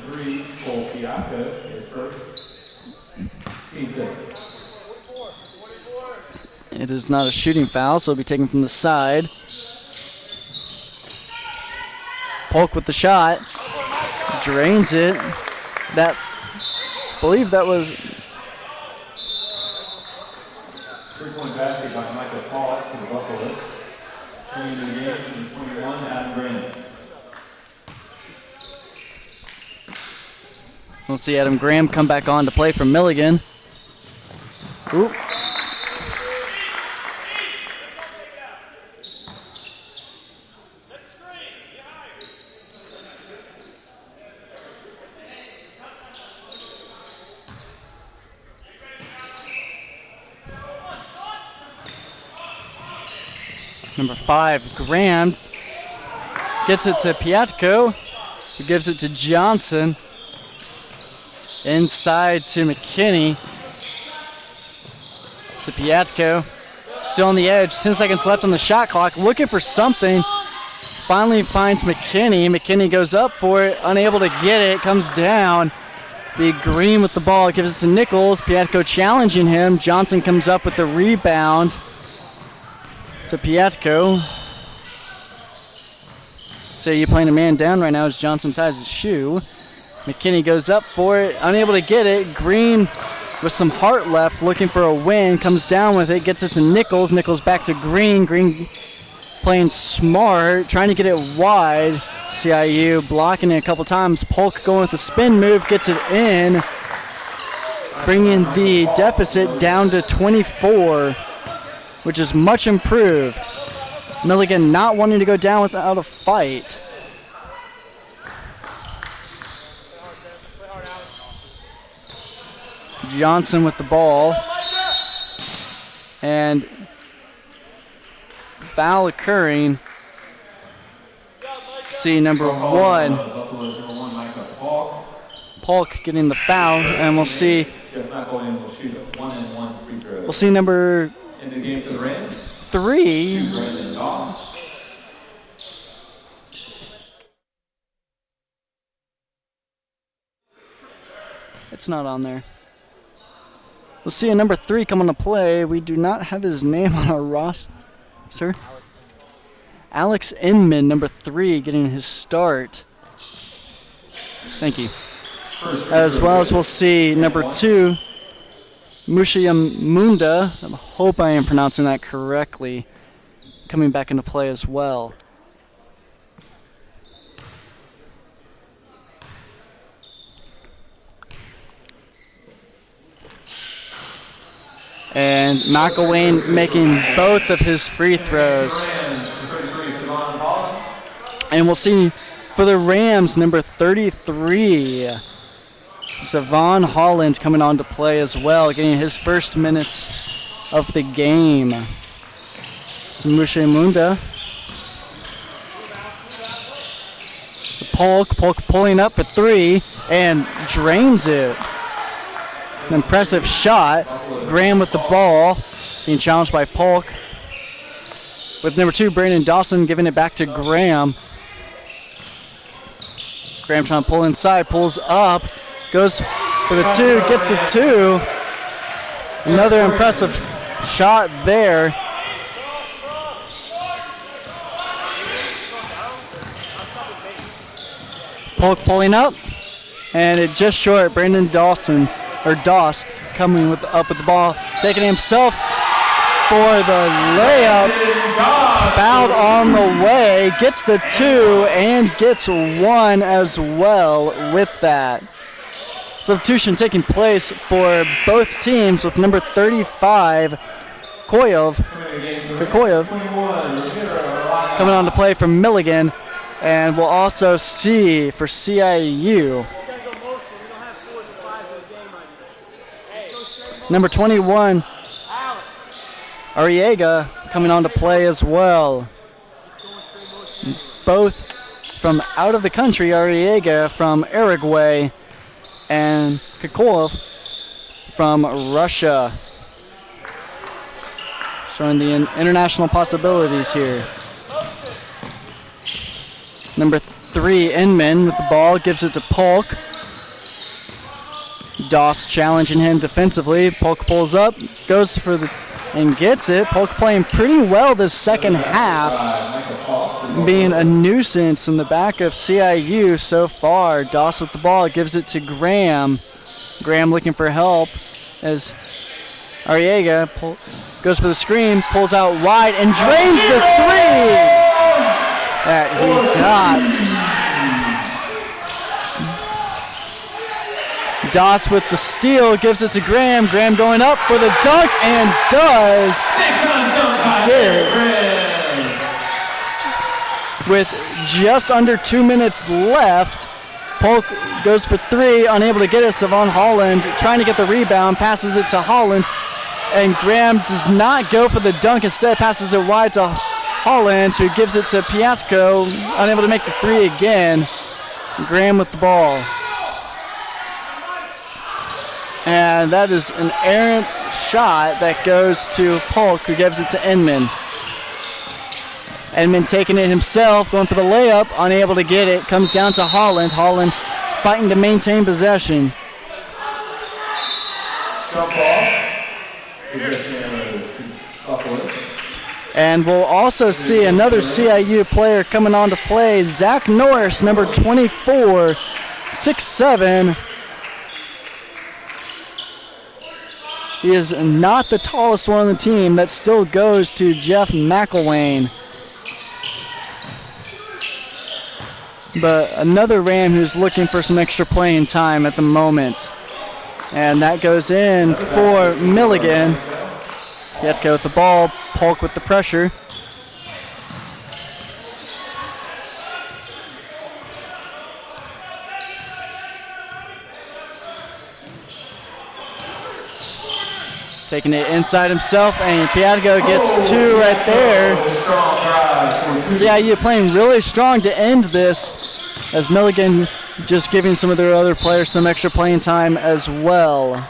It is not a shooting foul, so it'll be taken from the side. Polk with the shot. Drains it. I believe that was... 3-point basket by Michael Polk to the Buffalo. Bringing the game to 21, Adam Graham. We'll see Adam Graham come back on to play for Milligan. Oop. Number 5, Graham gets it to Piatko, who gives it to Johnson. Inside to McKinney. To Piatko. Still on the edge. 10 seconds left on the shot clock. Looking for something. Finally finds McKinney. McKinney goes up for it. Unable to get it. Comes down. Big Green with the ball. Gives it to Nichols. Piatko challenging him. Johnson comes up with the rebound to Piatko. So you playing a man down right now as Johnson ties his shoe. McKinney goes up for it, unable to get it. Green with some heart left, looking for a win, comes down with it, gets it to Nichols. Nichols back to Green. Green playing smart, trying to get it wide. CIU blocking it a couple times. Polk going with the spin move, gets it in, bringing the deficit down to 24, which is much improved. Milligan not wanting to go down without a fight. Johnson with the ball. And foul occurring. See number 1. Polk getting the foul, and we'll see. We'll see number in the game for the Rams. three. It's not on there. We'll see a number 3 come on to play. We do not have his name on our roster. Sir? Alex Inman, number 3, getting his start. Thank you. As well as we'll see number 2, Mushiamunda. I hope I am pronouncing that correctly. Coming back into play as well. And McElwain making both of his free throws. And we'll see for the Rams, number 33, Savon Holland coming on to play as well, getting his first minutes of the game. To Mushiamunda. Polk pulling up for 3 and drains it. An impressive shot. Graham with the ball, being challenged by Polk. With number 2, Brandon Dawson giving it back to Graham. Graham trying to pull inside, pulls up, goes for the 2, gets the 2. Another impressive shot there. Polk pulling up, and it just short. Brandon Dawson, or Doss, coming up with the ball, taking it himself for the layup. Fouled on the way, gets the 2 and gets 1 as well with that. Substitution taking place for both teams with number 35, Koyov coming on to play for Milligan. And we'll also see for CIU, number 21, Arriaga coming on to play as well. Both from out of the country, Arriaga from Uruguay and Kokolov from Russia. Showing the international possibilities here. Number 3, Inman with the ball, gives it to Polk. Doss challenging him defensively. Polk pulls up, goes for the, and gets it. Polk playing pretty well this second half, being a nuisance in the back of CIU so far. Doss with the ball, gives it to Graham. Graham looking for help as Arriaga goes for the screen, pulls out wide, and drains the 3 that he got. Doss with the steal, gives it to Graham. Graham going up for the dunk and does get it. With just under 2 minutes left, Polk goes for 3, unable to get it. Savon Holland trying to get the rebound, passes it to Holland, and Graham does not go for the dunk. Instead, passes it wide to Holland, who gives it to Piatko, unable to make the 3 again. Graham with the ball. And that is an errant shot that goes to Polk, who gives it to Inman. Inman taking it himself, going for the layup, unable to get it. Comes down to Holland. Holland fighting to maintain possession. And we'll also see another CIU player coming on to play, Zach Norris, number 24, 6'7". He is not the tallest one on the team. That still goes to Jeff McElwain. But another Ram who's looking for some extra playing time at the moment. And that goes in for Milligan. He has to go with the ball. Polk with the pressure. Taking it inside himself, and Piatko gets 2 right there. CIU playing really strong to end this, as Milligan just giving some of their other players some extra playing time as well.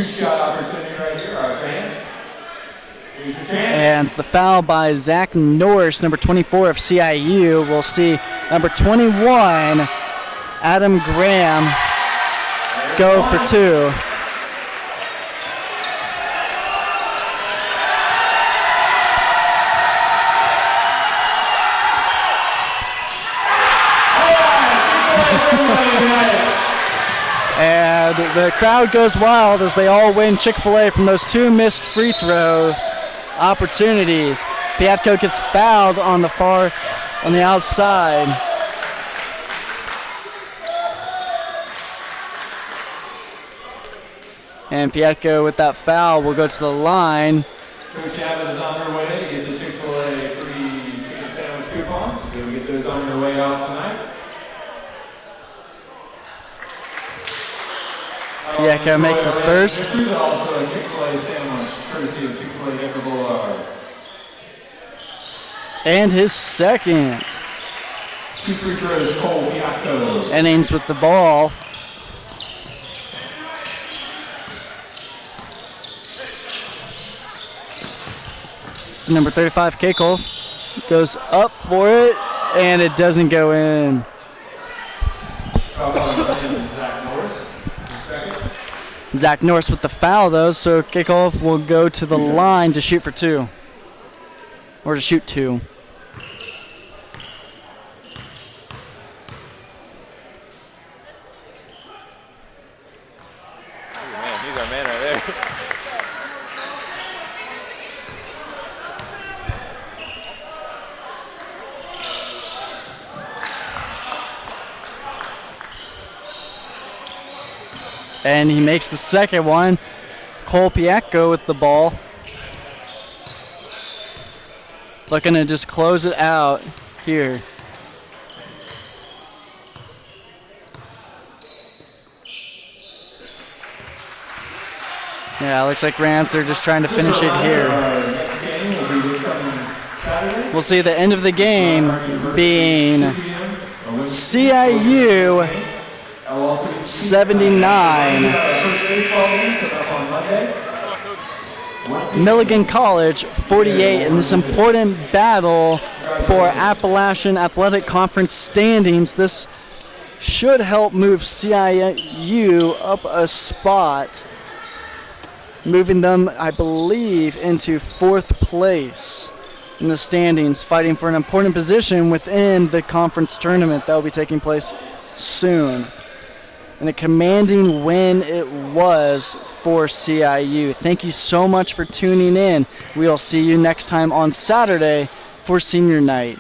two-shot opportunity right here, our fans. Here's your chance. And the foul by Zach Norris, number 24 of CIU. We'll see number 21, Adam Graham, go for two. And the crowd goes wild as they all win Chick-fil-A from those two missed free throw opportunities. Piatko gets fouled on the outside. And Piatko with that foul will go to the line. Coach Abbott is on her way to get the Chick-fil-A free chicken sandwich coupons. They'll get those on their way out tonight. Piatko makes his first. Also a Chick-fil-A sandwich, courtesy of Chick-fil-A MBBALL. And his second. 2 free throws, Cole Piatko. Innings with the ball. To number 35, Keikol. Goes up for it, and it doesn't go in. Zach Norris with the foul, though, so Keikol will go to the line to shoot for two. Or to shoot two. Man, he's our man right there. And he makes the second one. Cole Piatko with the ball. Looking to just close it out here. Yeah, looks like Rams are just trying to finish it here. We'll see the end of the game being CIU 79, Milligan College 48 in this important battle for Appalachian Athletic Conference standings. This should help move CIU up a spot, moving them, I believe, into 4th place in the standings, fighting for an important position within the conference tournament that will be taking place soon. And a commanding win it was for CIU. Thank you so much for tuning in. We'll see you next time on Saturday for senior night.